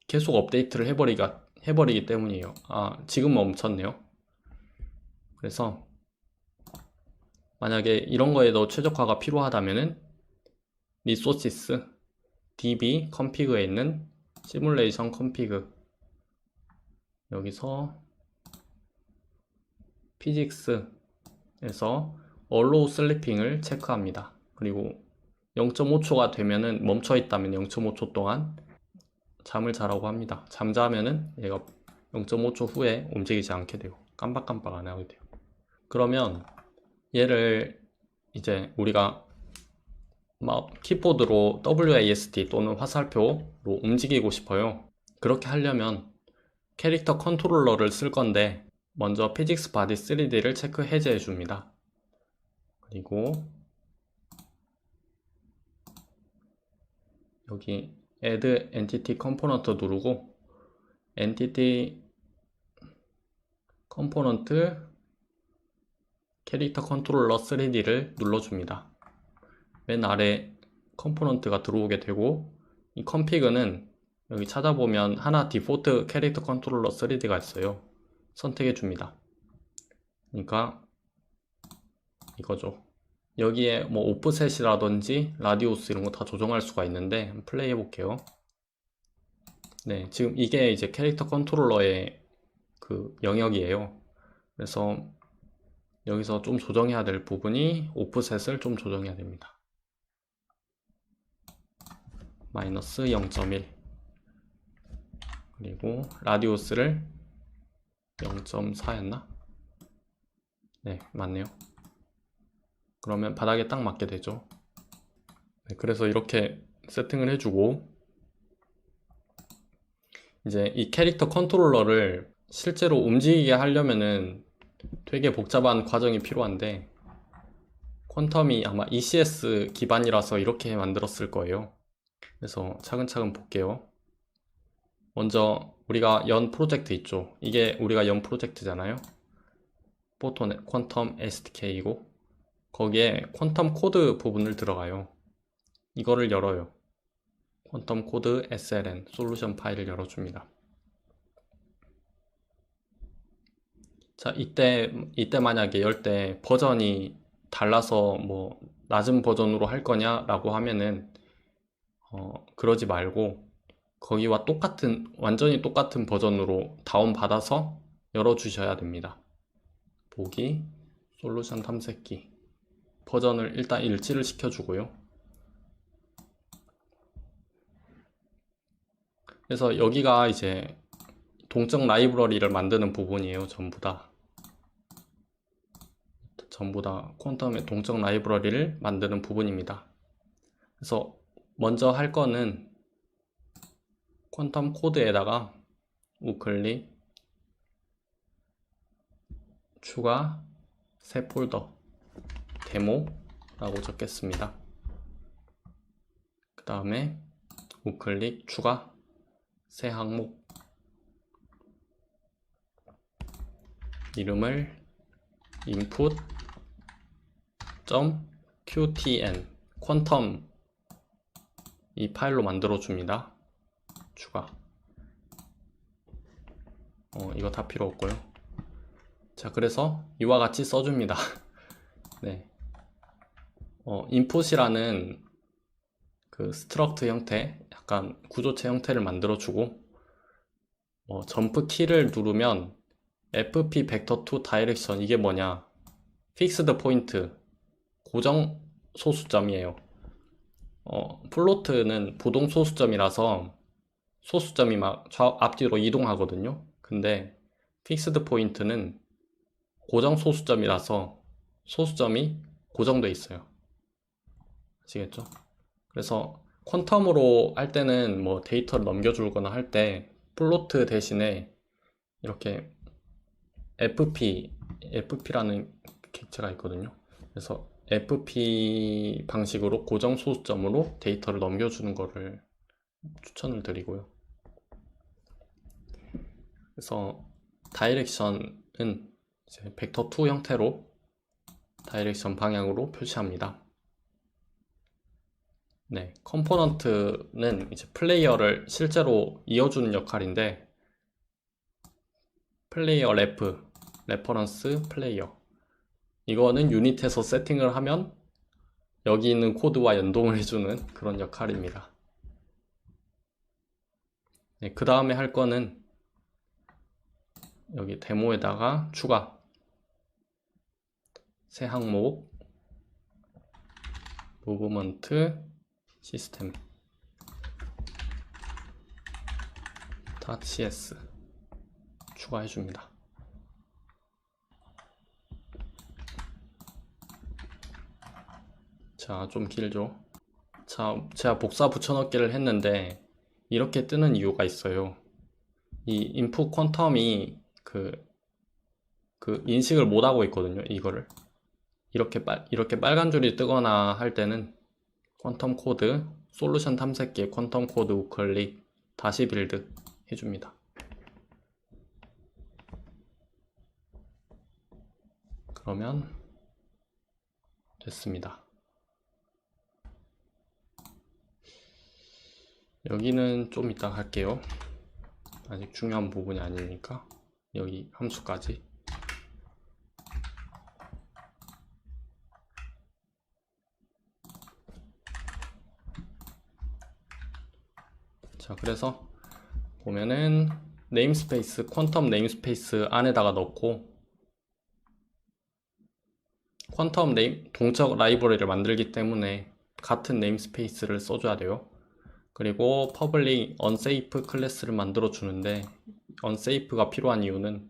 계속 업데이트를 해버리기 때문이에요. 지금 멈췄네요. 그래서 만약에 이런 거에도 최적화가 필요하다면은 리소시스 db config에 있는 시뮬레이션 config 여기서 피직스에서 allow sleeping을 체크합니다. 그리고 0.5초가 되면은 멈춰 있다면 0.5초 동안 잠을 자라고 합니다. 잠자면은 얘가 0.5초 후에 움직이지 않게 돼요. 깜빡깜빡 안 하게 돼요. 그러면 얘를 이제 우리가 키보드로 WASD 또는 화살표로 움직이고 싶어요. 그렇게 하려면 캐릭터 컨트롤러를 쓸 건데 먼저 피직스 바디 3D를 체크 해제해 줍니다. 그리고 여기 Add Entity Component 누르고 Entity Component 캐릭터 컨트롤러 3D를 눌러줍니다. 맨 아래 컴포넌트가 들어오게 되고 이 config는 여기 찾아보면 하나 디폴트 캐릭터 컨트롤러 3D가 있어요. 선택해 줍니다. 그러니까 이거죠. 여기에 뭐 오프셋이라든지 라디우스 이런 거 다 조정할 수가 있는데 플레이 해볼게요. 네, 지금 이게 이제 캐릭터 컨트롤러의 그 영역이에요. 그래서 여기서 좀 조정해야 될 부분이 오프셋을 좀 조정해야 됩니다. 마이너스 0.1 그리고 라디우스를 0.4였나? 네, 맞네요. 그러면 바닥에 딱 맞게 되죠. 네, 그래서 이렇게 세팅을 해주고, 이제 이 캐릭터 컨트롤러를 실제로 움직이게 하려면은 되게 복잡한 과정이 필요한데, 퀀텀이 아마 ECS 기반이라서 이렇게 만들었을 거예요. 그래서 차근차근 볼게요. 먼저 우리가 연 프로젝트 있죠. 이게 우리가 연 프로젝트잖아요. 포토넷 퀀텀 SDK이고, 거기에 퀀텀 코드 부분을 들어가요. 이거를 열어요. 퀀텀 코드 SLN 솔루션 파일을 열어줍니다. 자, 이때 만약에 열 때 버전이 달라서 뭐 낮은 버전으로 할 거냐라고 하면은 그러지 말고 거기와 완전히 똑같은 버전으로 다운받아서 열어주셔야 됩니다. 보기, 솔루션 탐색기, 버전을 일단 일치를 시켜주고요. 그래서 여기가 이제 동적 라이브러리를 만드는 부분이에요. 전부 다 퀀텀의 동적 라이브러리를 만드는 부분입니다. 그래서 먼저 할 거는 퀀텀 코드에다가 우클릭 추가 새 폴더 데모라고 적겠습니다. 그 다음에 우클릭 추가 새 항목, 이름을 input.qtn 퀀텀 이 파일로 만들어 줍니다. 추가. 이거 다 필요 없고요. 자, 그래서 이와 같이 써줍니다. 네. input이라는 그 스트럭트 형태, 약간 구조체 형태를 만들어 주고, 점프 키를 누르면 fp vector to direction, 이게 뭐냐? fixed point, 고정 소수점이에요. 플로트는 부동 소수점이라서 소수점이 막 앞뒤로 이동하거든요. 근데 픽스드 포인트는 고정 소수점이라서 소수점이 고정돼 있어요. 아시겠죠? 그래서 퀀텀으로 할 때는 뭐 데이터를 넘겨주거나 할 때 플로트 대신에 이렇게 FP라는 객체가 있거든요. 그래서 FP 방식으로 고정 소수점으로 데이터를 넘겨주는 거를 추천을 드리고요. 그래서 다이렉션은 이제 벡터 2 형태로 다이렉션 방향으로 표시합니다. 네, 컴포넌트는 이제 플레이어를 실제로 이어주는 역할인데, 플레이어 레퍼런스 플레이어, 이거는 유닛에서 세팅을 하면 여기 있는 코드와 연동을 해주는 그런 역할입니다. 네, 그 다음에 할 거는 여기 데모에다가 추가 새 항목 무브먼트 시스템 .cs 추가해 줍니다. 자, 좀 길죠? 자, 제가 복사 붙여넣기를 했는데 이렇게 뜨는 이유가 있어요. 이 인풋 퀀텀이 그 인식을 못하고 있거든요. 이거를 이렇게 빨간 줄이 뜨거나 할 때는 퀀텀 코드 솔루션 탐색기에 퀀텀 코드 우클릭 다시 빌드 해줍니다. 그러면 됐습니다. 여기는 좀 이따 할게요. 아직 중요한 부분이 아니니까. 여기 함수까지. 자, 그래서 보면은 네임스페이스, 퀀텀 네임스페이스 안에다가 넣고 퀀텀 동적 라이브러리를 만들기 때문에 같은 네임스페이스를 써줘야 돼요. 그리고 public unsafe 클래스를 만들어 주는데 unsafe가 필요한 이유는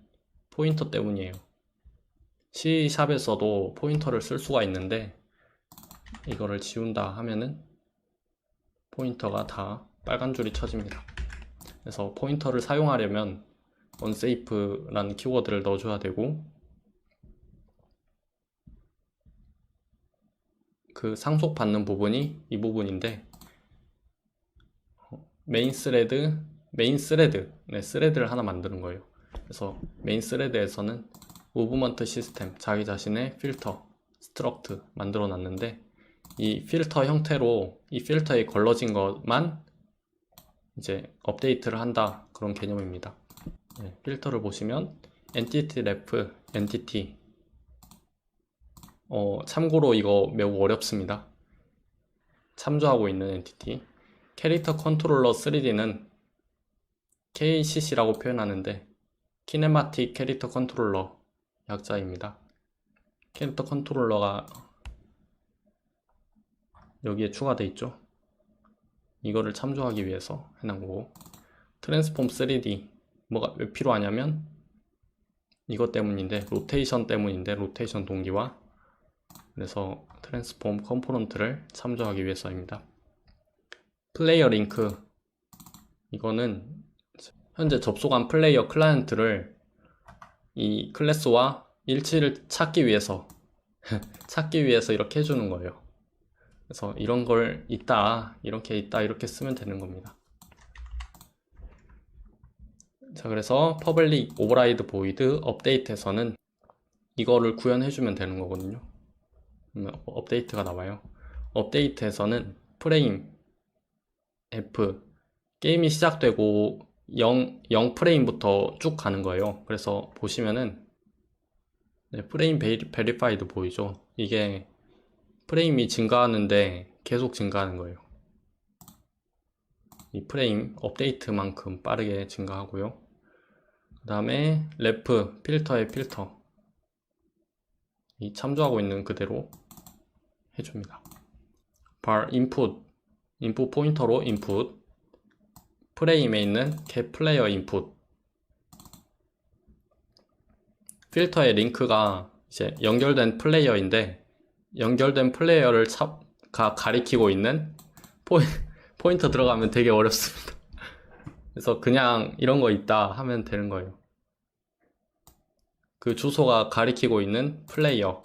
포인터 때문이에요. C샵에서도 포인터를 쓸 수가 있는데 이거를 지운다 하면은 포인터가 다 빨간 줄이 쳐집니다. 그래서 포인터를 사용하려면 unsafe라는 키워드를 넣어줘야 되고, 그 상속받는 부분이 이 부분인데, 메인 스레드, 스레드를 하나 만드는 거예요. 그래서 메인 스레드에서는 무브먼트 시스템, 자기 자신의 필터, 스트럭트 만들어 놨는데, 이 필터 형태로 이 필터에 걸러진 것만 이제 업데이트를 한다, 그런 개념입니다. 네, 필터를 보시면 엔티티 래프, 엔티티, 참고로 이거 매우 어렵습니다. 참조하고 있는 엔티티, 캐릭터 컨트롤러 3D는 KCC라고 표현하는데 키네마틱 캐릭터 컨트롤러 약자입니다. 캐릭터 컨트롤러가 여기에 추가되어 있죠. 이거를 참조하기 위해서 해놓은 거고, 트랜스폼 3D 뭐가 왜 필요하냐면 이것 때문인데, 로테이션 때문인데, 로테이션 동기화. 그래서 트랜스폼 컴포넌트를 참조하기 위해서입니다. 플레이어 링크, 이거는 현재 접속한 플레이어 클라이언트를 이 클래스와 일치를 찾기 위해서 이렇게 해주는 거예요. 그래서 이런 걸 이렇게 쓰면 되는 겁니다. 자, 그래서 public override void update에서는 이거를 구현해주면 되는 거거든요. 업데이트가 나와요. 업데이트에서는 프레임 F, 게임이 시작되고 0 프레임부터 쭉 가는 거예요. 그래서 보시면은 프레임 베리파이드 보이죠? 이게 프레임이 증가하는데 계속 증가하는 거예요. 이 프레임 업데이트만큼 빠르게 증가하고요. 그 다음에 래프, 필터의 필터, 이 참조하고 있는 그대로 해줍니다. bar input 포인터로 input, 프레임에 있는 get player input, 필터의 링크가 이제 연결된 플레이어인데, 연결된 플레이어를 가리키고 있는 포인터 들어가면 되게 어렵습니다. 그래서 그냥 이런 거 있다 하면 되는 거예요. 그 주소가 가리키고 있는 플레이어,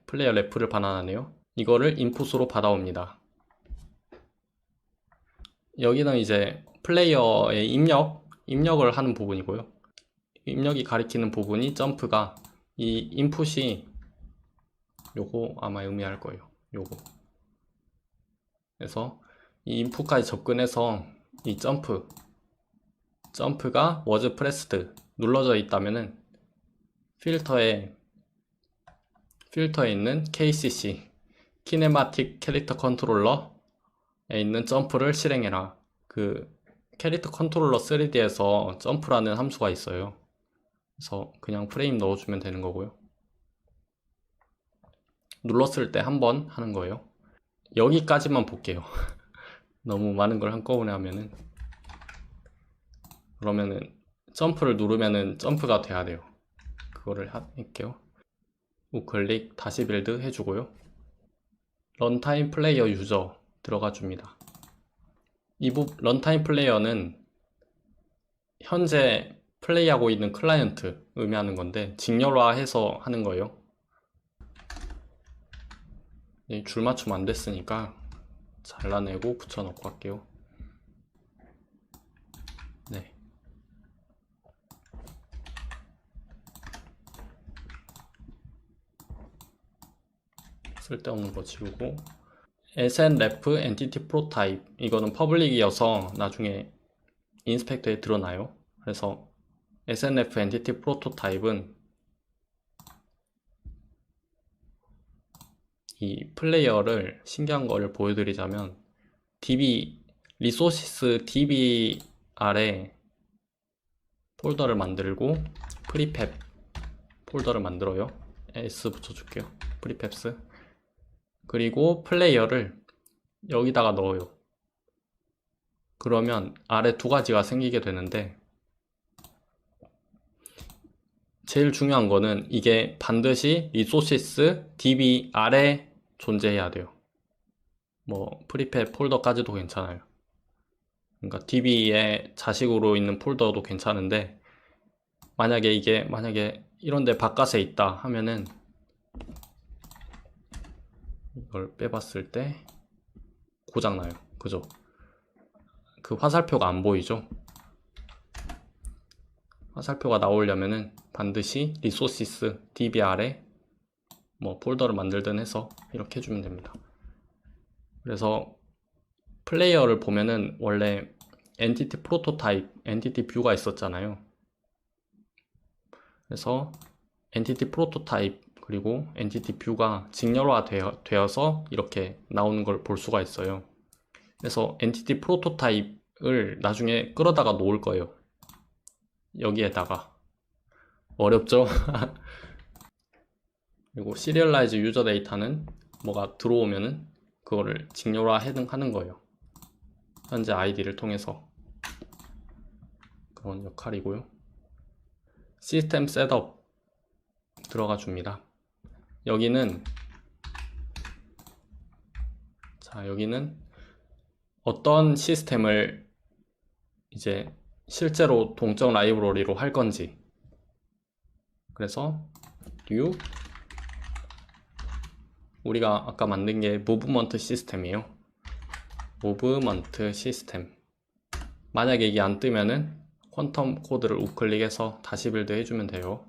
플레이어 래프를 반환하네요. 이거를 인풋으로 받아옵니다. 여기는 이제 플레이어의 입력을 하는 부분이고요. 입력이 가리키는 부분이 점프가, 이 인풋이 요거 아마 의미할 거예요. 요거. 그래서 이 인풋까지 접근해서 이 점프가 was pressed 눌러져 있다면은 필터에 있는 KCC 키네마틱 캐릭터 컨트롤러에 있는 점프를 실행해라. 그 캐릭터 컨트롤러 3D에서 점프라는 함수가 있어요. 그래서 그냥 프레임 넣어주면 되는 거고요. 눌렀을 때 한 번 하는 거예요. 여기까지만 볼게요. 너무 많은 걸 한꺼번에 하면은, 그러면은 점프를 누르면은 점프가 돼야 돼요. 그거를 할게요. 우클릭 다시 빌드 해주고요. 런타임 플레이어 유저 들어가 줍니다. 런타임 플레이어는 현재 플레이하고 있는 클라이언트 의미하는 건데, 직렬화해서 하는 거예요. 줄 맞춤 안 됐으니까 잘라내고 붙여넣고 할게요. 네. 쓸데없는 거 지우고, snref entity prototype, 이거는 퍼블릭이어서 나중에 인스펙터에 드러나요. 그래서 snref entity prototype은 이 플레이어를 신기한 거를 보여드리자면, 리소시스 dbr에 폴더를 만들고 프리팹 폴더를 만들어요. s 붙여줄게요. 프리팹스. 그리고 플레이어를 여기다가 넣어요. 그러면 아래 두 가지가 생기게 되는데, 제일 중요한 거는 이게 반드시 리소시스 db 아래 존재해야 돼요. 뭐 프리팹 폴더까지도 괜찮아요. 그러니까 DB에 자식으로 있는 폴더도 괜찮은데, 만약에 이런데 바깥에 있다 하면은 이걸 빼봤을 때 고장나요. 그죠? 그 화살표가 안 보이죠? 화살표가 나오려면은 반드시 리소시스 DB 아래 뭐 폴더를 만들든 해서 이렇게 해주면 됩니다. 그래서 플레이어를 보면은 원래 엔티티 프로토타입, 엔티티 뷰가 있었잖아요. 그래서 엔티티 프로토타입 그리고 엔티티 뷰가 직렬화 되어서 이렇게 나오는 걸 볼 수가 있어요. 그래서 엔티티 프로토타입을 나중에 끌어다가 놓을 거예요. 여기에다가. 어렵죠? 그리고 시리얼라이즈 유저 데이터는 뭐가 들어오면은 그거를 직렬화 하는 거예요. 현재 아이디를 통해서. 그런 역할이고요. 시스템 셋업 들어가 줍니다. 여기는 어떤 시스템을 이제 실제로 동적 라이브러리로 할 건지. 그래서 new 우리가 아까 만든 게 무브먼트 시스템이에요. 무브먼트 시스템. 만약에 이게 안 뜨면은 퀀텀 코드를 우클릭해서 다시 빌드 해주면 돼요.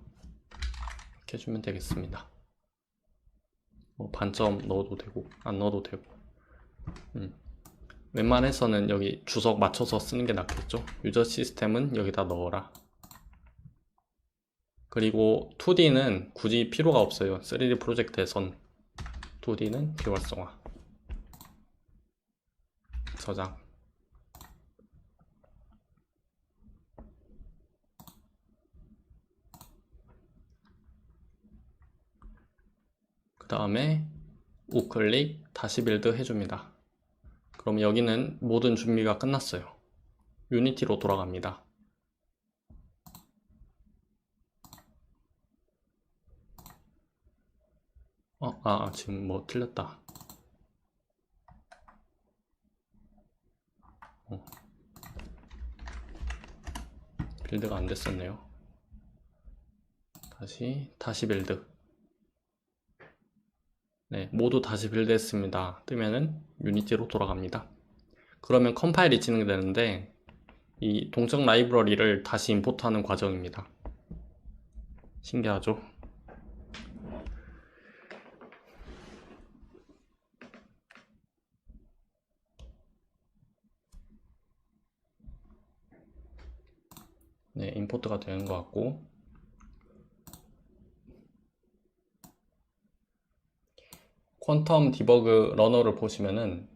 이렇게 해주면 되겠습니다. 뭐 반점 넣어도 되고 안 넣어도 되고. 웬만해서는 여기 주석 맞춰서 쓰는 게 낫겠죠. 유저 시스템은 여기다 넣어라. 그리고 2D는 굳이 필요가 없어요. 3D 프로젝트에선 2D는 비활성화. 저장. 그 다음에 우클릭 다시 빌드 해줍니다. 그럼 여기는 모든 준비가 끝났어요. 유니티로 돌아갑니다. 지금 뭐 틀렸다. 빌드가 안 됐었네요. 다시 빌드. 네, 모두 다시 빌드했습니다. 뜨면은 유니티로 돌아갑니다. 그러면 컴파일이 진행되는데 이 동적 라이브러리를 다시 임포트하는 과정입니다. 신기하죠? 네, 임포트가 되는 것 같고, 퀀텀 디버그 러너를 보시면은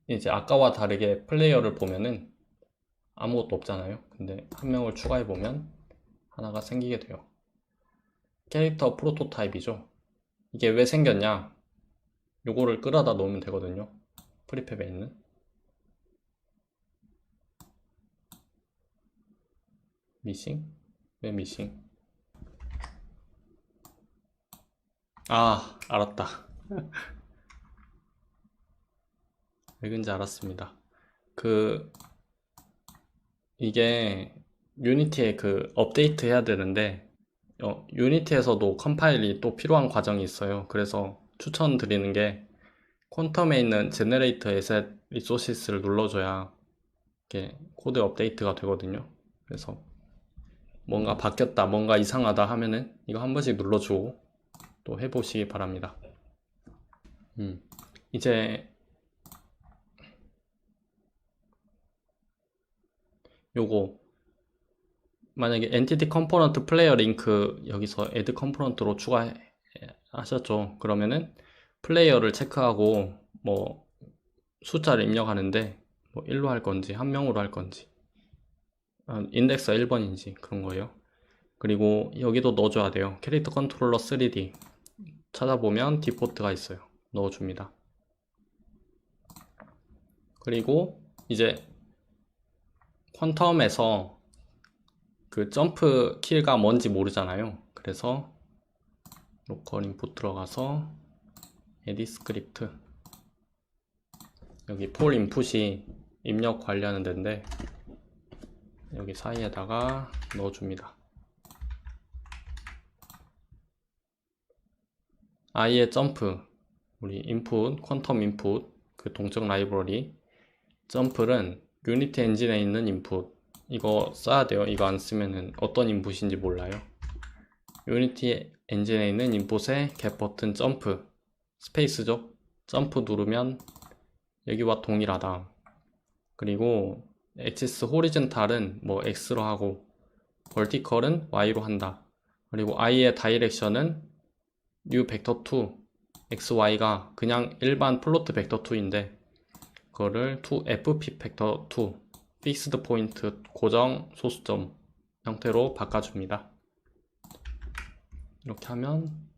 이제 아까와 다르게 플레이어를 보면은 아무것도 없잖아요. 근데 한 명을 추가해 보면 하나가 생기게 돼요. 캐릭터 프로토타입이죠. 이게 왜 생겼냐? 요거를 끌어다 놓으면 되거든요. 프리팹에 있는. 미싱? 왜 미싱? 알았다. 왜 그런지 알았습니다. 이게 유니티에 업데이트 해야 되는데, 유니티에서도 컴파일이 또 필요한 과정이 있어요. 그래서 추천드리는 게 퀀텀에 있는 제너레이터 에셋 리소시스를 눌러줘야 이렇게 코드 업데이트가 되거든요. 그래서 뭔가 바뀌었다, 뭔가 이상하다 하면은 이거 한 번씩 눌러주고 또 해보시기 바랍니다. 이제 요거 만약에 엔티티 컴포넌트 플레이어 링크 여기서 add 컴포넌트로 추가하셨죠. 그러면은 플레이어를 체크하고 뭐 숫자를 입력하는데 뭐 1로 할 건지 한 명으로 할 건지 인덱스가 1번인지 그런 거예요. 그리고 여기도 넣어줘야 돼요. 캐릭터 컨트롤러 3D 찾아보면 디포트가 있어요. 넣어줍니다. 그리고 이제 퀀텀에서 점프 키가 뭔지 모르잖아요. 그래서 로컬 인풋 들어가서 에디 스크립트 여기 폴 인풋이 입력 관리하는 데인데 여기 사이에다가 넣어줍니다. i의 점프, 우리 인풋, 퀀텀 인풋, 그 동적 라이브러리 점플은 유니티 엔진에 있는 인풋, 이거 써야 돼요. 이거 안 쓰면은 어떤 인풋인지 몰라요. 유니티 엔진에 있는 인풋에 겟 버튼 점프, 스페이스죠. 점프 누르면 여기와 동일하다. 그리고 엑시스 호리즌탈은 뭐 X로 하고 버티컬은 Y로 한다. 그리고 I의 다이렉션은 new 벡터 2 XY가 그냥 일반 플로트 벡터 2인데 그거를 to FP 벡터 2 픽스드 포인트 고정 소수점 형태로 바꿔줍니다. 이렇게 하면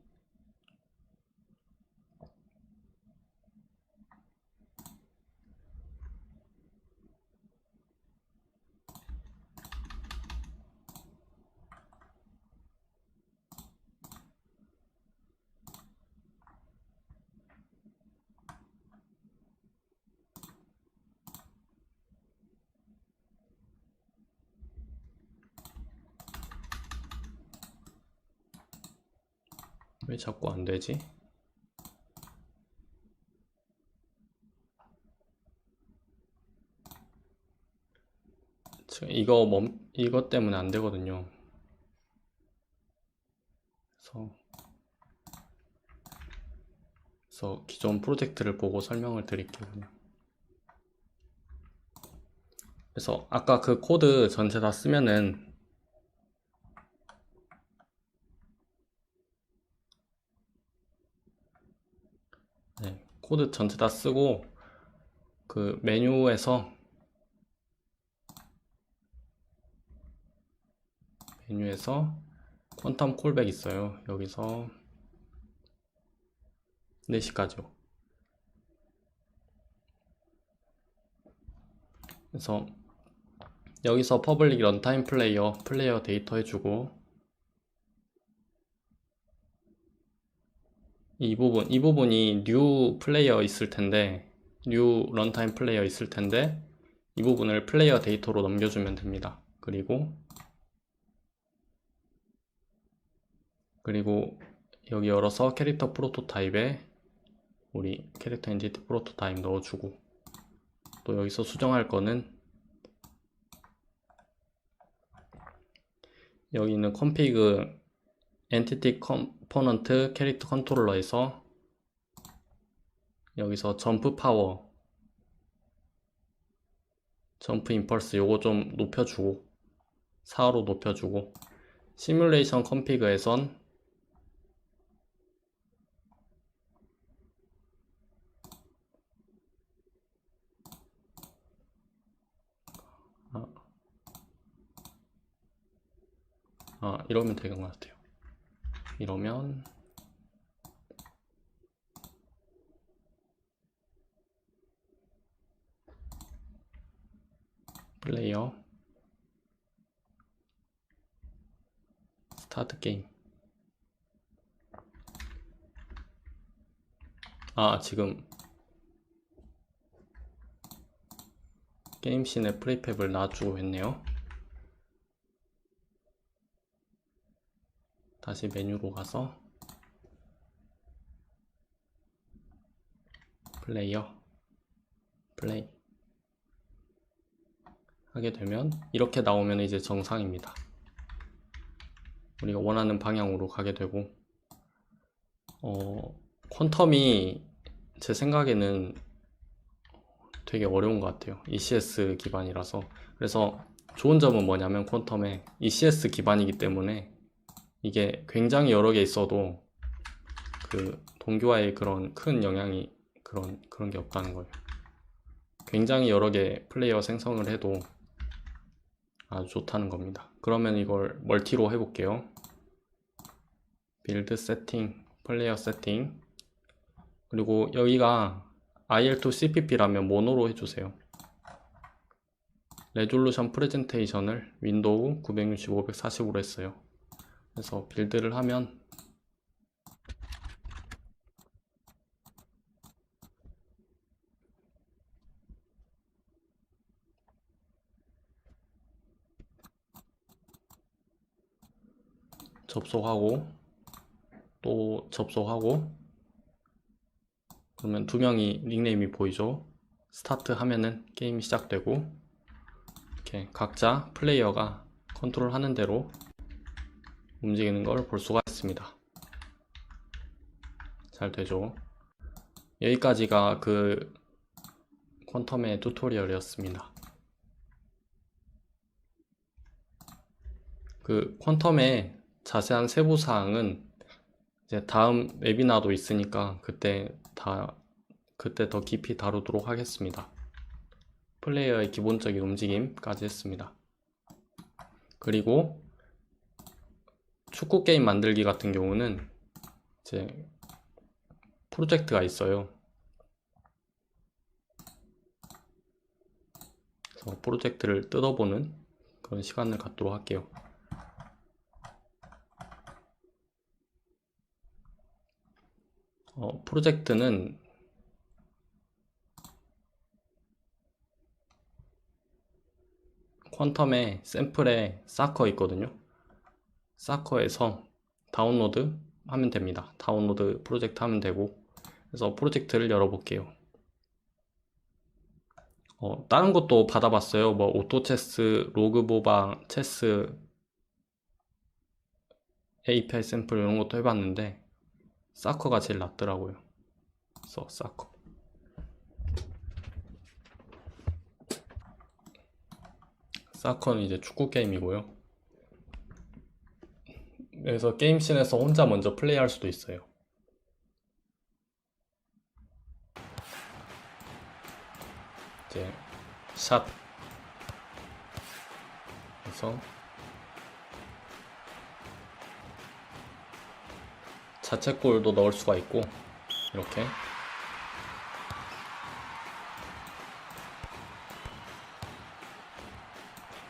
왜 자꾸 안 되지? 이거 때문에 안 되거든요. 그래서 기존 프로젝트를 보고 설명을 드릴게요. 그냥. 그래서 아까 그 코드 전체 다 쓰면은 코드 전체 다 쓰고 그 메뉴에서 퀀텀 콜백 있어요. 여기서 4시까지요. 그래서 여기서 퍼블릭 런타임 플레이어 데이터 해주고 이 부분이 new 플레이어 있을 텐데 new 런타임 플레이어 있을 텐데 이 부분을 플레이어 데이터로 넘겨주면 됩니다. 그리고 여기 열어서 캐릭터 프로토타입에 우리 캐릭터 엔티티 프로토타입 넣어주고 또 여기서 수정할 거는 여기 있는 config entity component 캐릭터 컨트롤러에서 여기서 점프 파워, 점프 임펄스 요거 좀 높여주고 4로 높여주고 시뮬레이션 컨피그에선 이러면 되는 것 같아요. 이러면 플레이어 스타트 게임. 지금 게임씬에 프리팹을 놔주고 했네요. 다시 메뉴로 가서 플레이어 플레이 하게 되면 이렇게 나오면 이제 정상입니다. 우리가 원하는 방향으로 가게 되고 퀀텀이 제 생각에는 되게 어려운 것 같아요. ECS 기반이라서. 그래서 좋은 점은 뭐냐면 퀀텀에 ECS 기반이기 때문에 이게 굉장히 여러 개 있어도 그 동교와의 그런 큰 영향이 그런 게 없다는 거예요. 굉장히 여러 개 플레이어 생성을 해도 아주 좋다는 겁니다. 그러면 이걸 멀티로 해볼게요. 빌드 세팅, 플레이어 세팅. 그리고 여기가 IL2 CPP라면 모노로 해주세요. 레졸루션 프레젠테이션을 윈도우 960, 540으로 했어요. 그래서 빌드를 하면 접속하고 또 접속하고 그러면 두 명이 닉네임이 보이죠. 스타트 하면은 게임이 시작되고 이렇게 각자 플레이어가 컨트롤 하는 대로 움직이는 걸 볼 수가 있습니다. 잘 되죠. 여기까지가 그 퀀텀의 튜토리얼이었습니다. 그 퀀텀의 자세한 세부 사항은 이제 다음 웨비나도 있으니까 그때 더 깊이 다루도록 하겠습니다. 플레이어의 기본적인 움직임까지 했습니다. 그리고 축구 게임 만들기 같은 경우는 이제 프로젝트가 있어요. 그래서 프로젝트를 뜯어보는 그런 시간을 갖도록 할게요. 프로젝트는 퀀텀의 샘플에 사커 있거든요. 사커에서 다운로드 하면 됩니다. 다운로드 프로젝트 하면 되고, 그래서 프로젝트를 열어볼게요. 다른 것도 받아봤어요. 뭐 오토체스, 로그보바, 체스, API 샘플 이런 것도 해봤는데 사커가 제일 낫더라고요. 그래서 사커. 사커는 이제 축구 게임이고요. 그래서 게임씬에서 혼자 먼저 플레이할 수도 있어요. 이제 샷. 그래서 자책골도 넣을 수가 있고 이렇게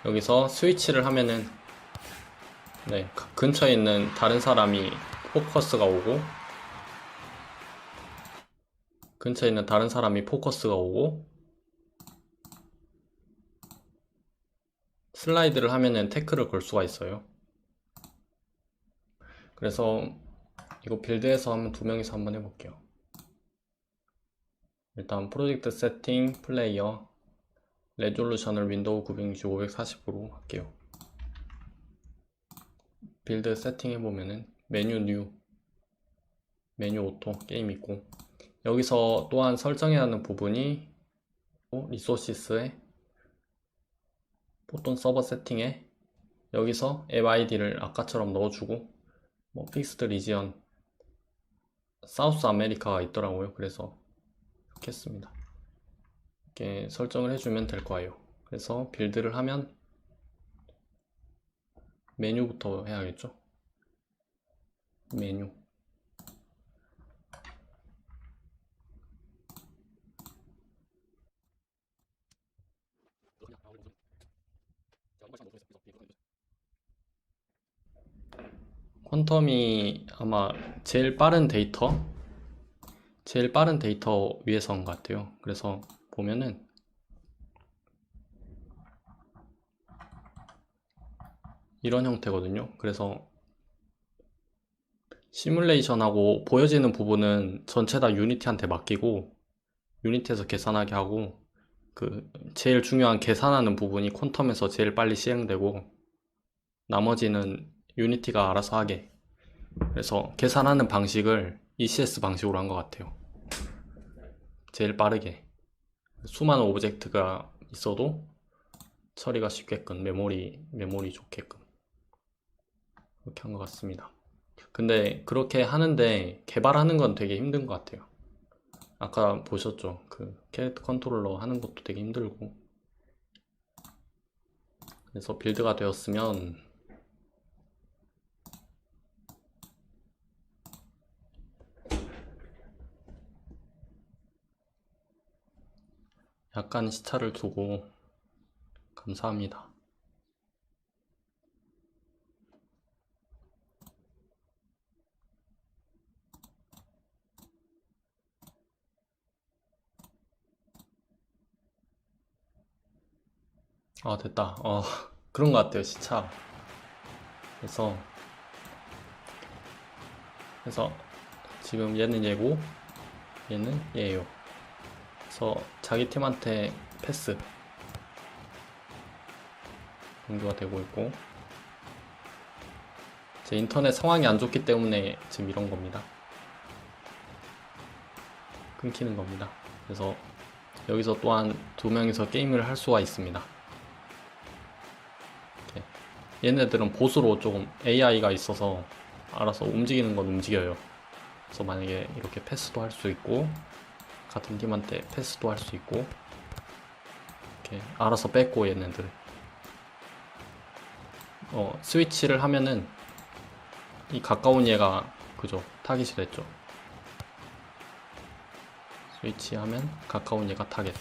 여기서 스위치를 하면은 네, 근처에 있는 다른 사람이 포커스가 오고 슬라이드를 하면은 태클을 걸 수가 있어요. 그래서 이거 빌드에서 한번 두 명이서 한번 해볼게요. 일단 프로젝트 세팅, 플레이어, 레졸루션을 윈도우 960, 540으로 할게요. 빌드 세팅 해보면은 메뉴 뉴, 메뉴 오토 게임 있고 여기서 또한 설정해야 하는 부분이 리소시스에 포톤 서버 세팅에 여기서 앱 아이디를 아까처럼 넣어주고 뭐 픽스드 리지언 사우스 아메리카가 있더라고요. 그래서 이렇게 했습니다. 이렇게 설정을 해주면 될 거예요. 그래서 빌드를 하면 메뉴부터 해야겠죠. 메뉴 퀀텀이 아마 제일 빠른 데이터 위에서 온 것 같아요. 그래서 보면은 이런 형태거든요. 그래서 시뮬레이션하고 보여지는 부분은 전체 다 유니티한테 맡기고 유니티에서 계산하게 하고 그 제일 중요한 계산하는 부분이 퀀텀에서 제일 빨리 시행되고 나머지는 유니티가 알아서 하게. 그래서 계산하는 방식을 ECS 방식으로 한 것 같아요. 제일 빠르게 수많은 오브젝트가 있어도 처리가 쉽게끔 메모리 좋게끔 그렇게 한 것 같습니다. 근데 그렇게 하는데 개발하는 건 되게 힘든 것 같아요. 아까 보셨죠? 그 캐릭터 컨트롤러 하는 것도 되게 힘들고. 그래서 빌드가 되었으면 약간 시차를 두고 감사합니다. 됐다. 그런 것 같아요, 시차. 그래서 그래서 지금 얘는 얘고 얘는 얘예요. 그래서 자기 팀한테 패스 공유가 되고 있고, 제 인터넷 상황이 안 좋기 때문에 지금 이런 겁니다. 끊기는 겁니다. 그래서 여기서 또한 두 명이서 게임을 할 수가 있습니다. 이렇게. 얘네들은 보스로 조금 AI가 있어서 알아서 움직이는 건 움직여요. 그래서 만약에 이렇게 패스도 할 수 있고, 같은 팀한테 패스도 할 수 있고, 이렇게 알아서 뺏고 얘네들. 스위치를 하면은 이 가까운 얘가 그죠, 타깃이 됐죠. 스위치하면 가까운 얘가 타겟.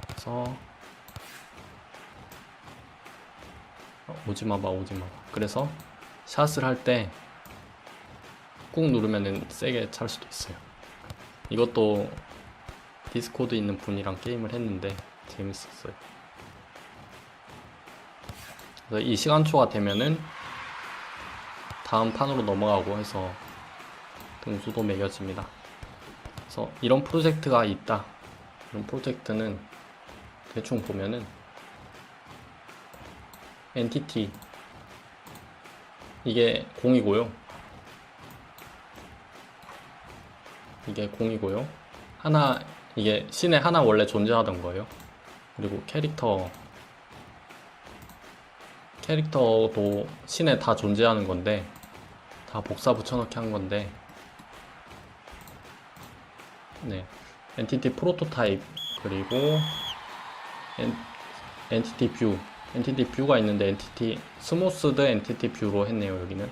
그래서 오지마봐 오지마봐. 그래서 샷을 할 때 꾹 누르면은 세게 찰 수도 있어요. 이것도 디스코드 있는 분이랑 게임을 했는데 재밌었어요. 그래서 이 시간초가 되면은 다음 판으로 넘어가고 해서 등수도 매겨집니다. 그래서 이런 프로젝트가 있다. 이런 프로젝트는 대충 보면은 엔티티 이게 공이고요. 이게 공이고요. 하나 이게 씬에 하나 원래 존재하던 거예요. 그리고 캐릭터도 씬에 다 존재하는 건데 다 복사 붙여넣기 한 건데, 네, 엔티티 프로토타입 그리고 엔티티 뷰가 있는데 엔티티 스무스드 엔티티 뷰로 했네요. 여기는.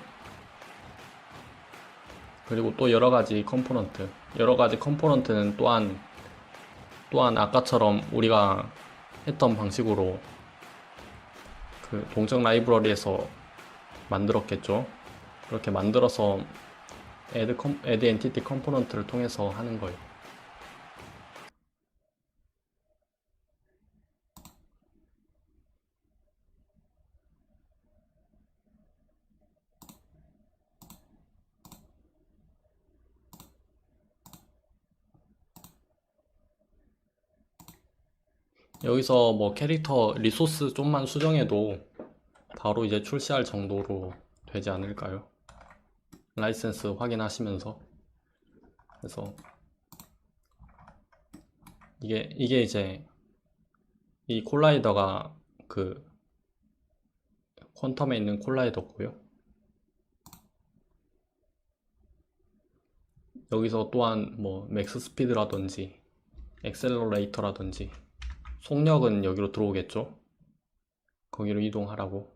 그리고 또 여러가지 컴포넌트는 또한 아까처럼 우리가 했던 방식으로 그 동적 라이브러리에서 만들었겠죠. 그렇게 만들어서 add entity 컴포넌트를 통해서 하는 거예요. 여기서 뭐 캐릭터 리소스 좀만 수정해도 바로 이제 출시할 정도로 되지 않을까요? 라이센스 확인하시면서. 그래서 이게 이제 이 콜라이더가 그 퀀텀에 있는 콜라이더고요. 여기서 또한 뭐 맥스 스피드라든지 엑셀러레이터라든지 속력은 여기로 들어오겠죠. 거기로 이동하라고.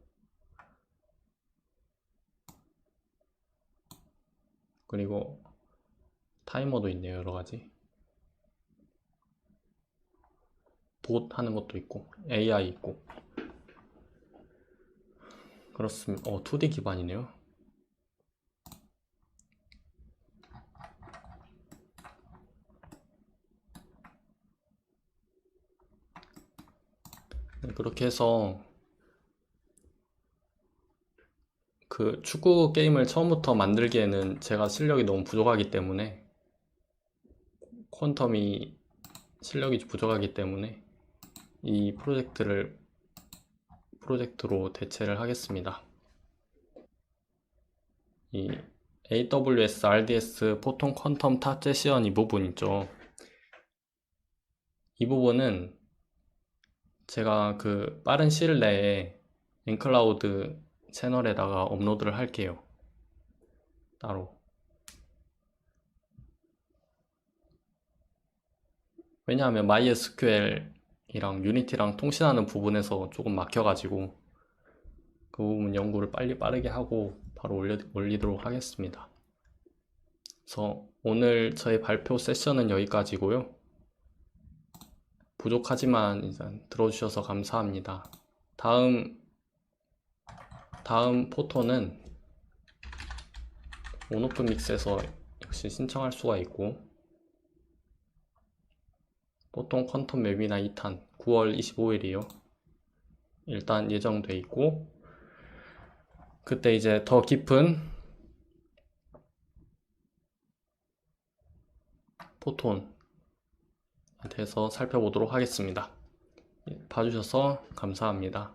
그리고 타이머도 있네요. 여러가지 봇 하는 것도 있고 AI 있고. 그렇습니다. 2D 기반이네요. 네, 그렇게 해서 그 축구 게임을 처음부터 만들기에는 제가 실력이 너무 부족하기 때문에, 퀀텀이 실력이 부족하기 때문에 이 프로젝트로 대체를 하겠습니다. 이 AWS, RDS, 포통 퀀텀 탑재시언 이 부분 있죠. 이 부분은 제가 그 빠른 시일 내에 엔클라우드 채널에다가 업로드를 할게요. 따로. 왜냐하면 MySQL이랑 유니티랑 통신하는 부분에서 조금 막혀가지고 그 부분 연구를 빠르게 하고 바로 올리도록 하겠습니다. 그래서 오늘 저희 발표 세션은 여기까지고요. 부족하지만 일단 들어주셔서 감사합니다. 다음 포토는 온오프믹스에서 역시 신청할 수가 있고, 보통 퀀텀 웹이나 2탄 9월 25일이요. 일단 예정돼 있고, 그때 이제 더 깊은 포톤에 대해서 살펴보도록 하겠습니다. 봐주셔서 감사합니다.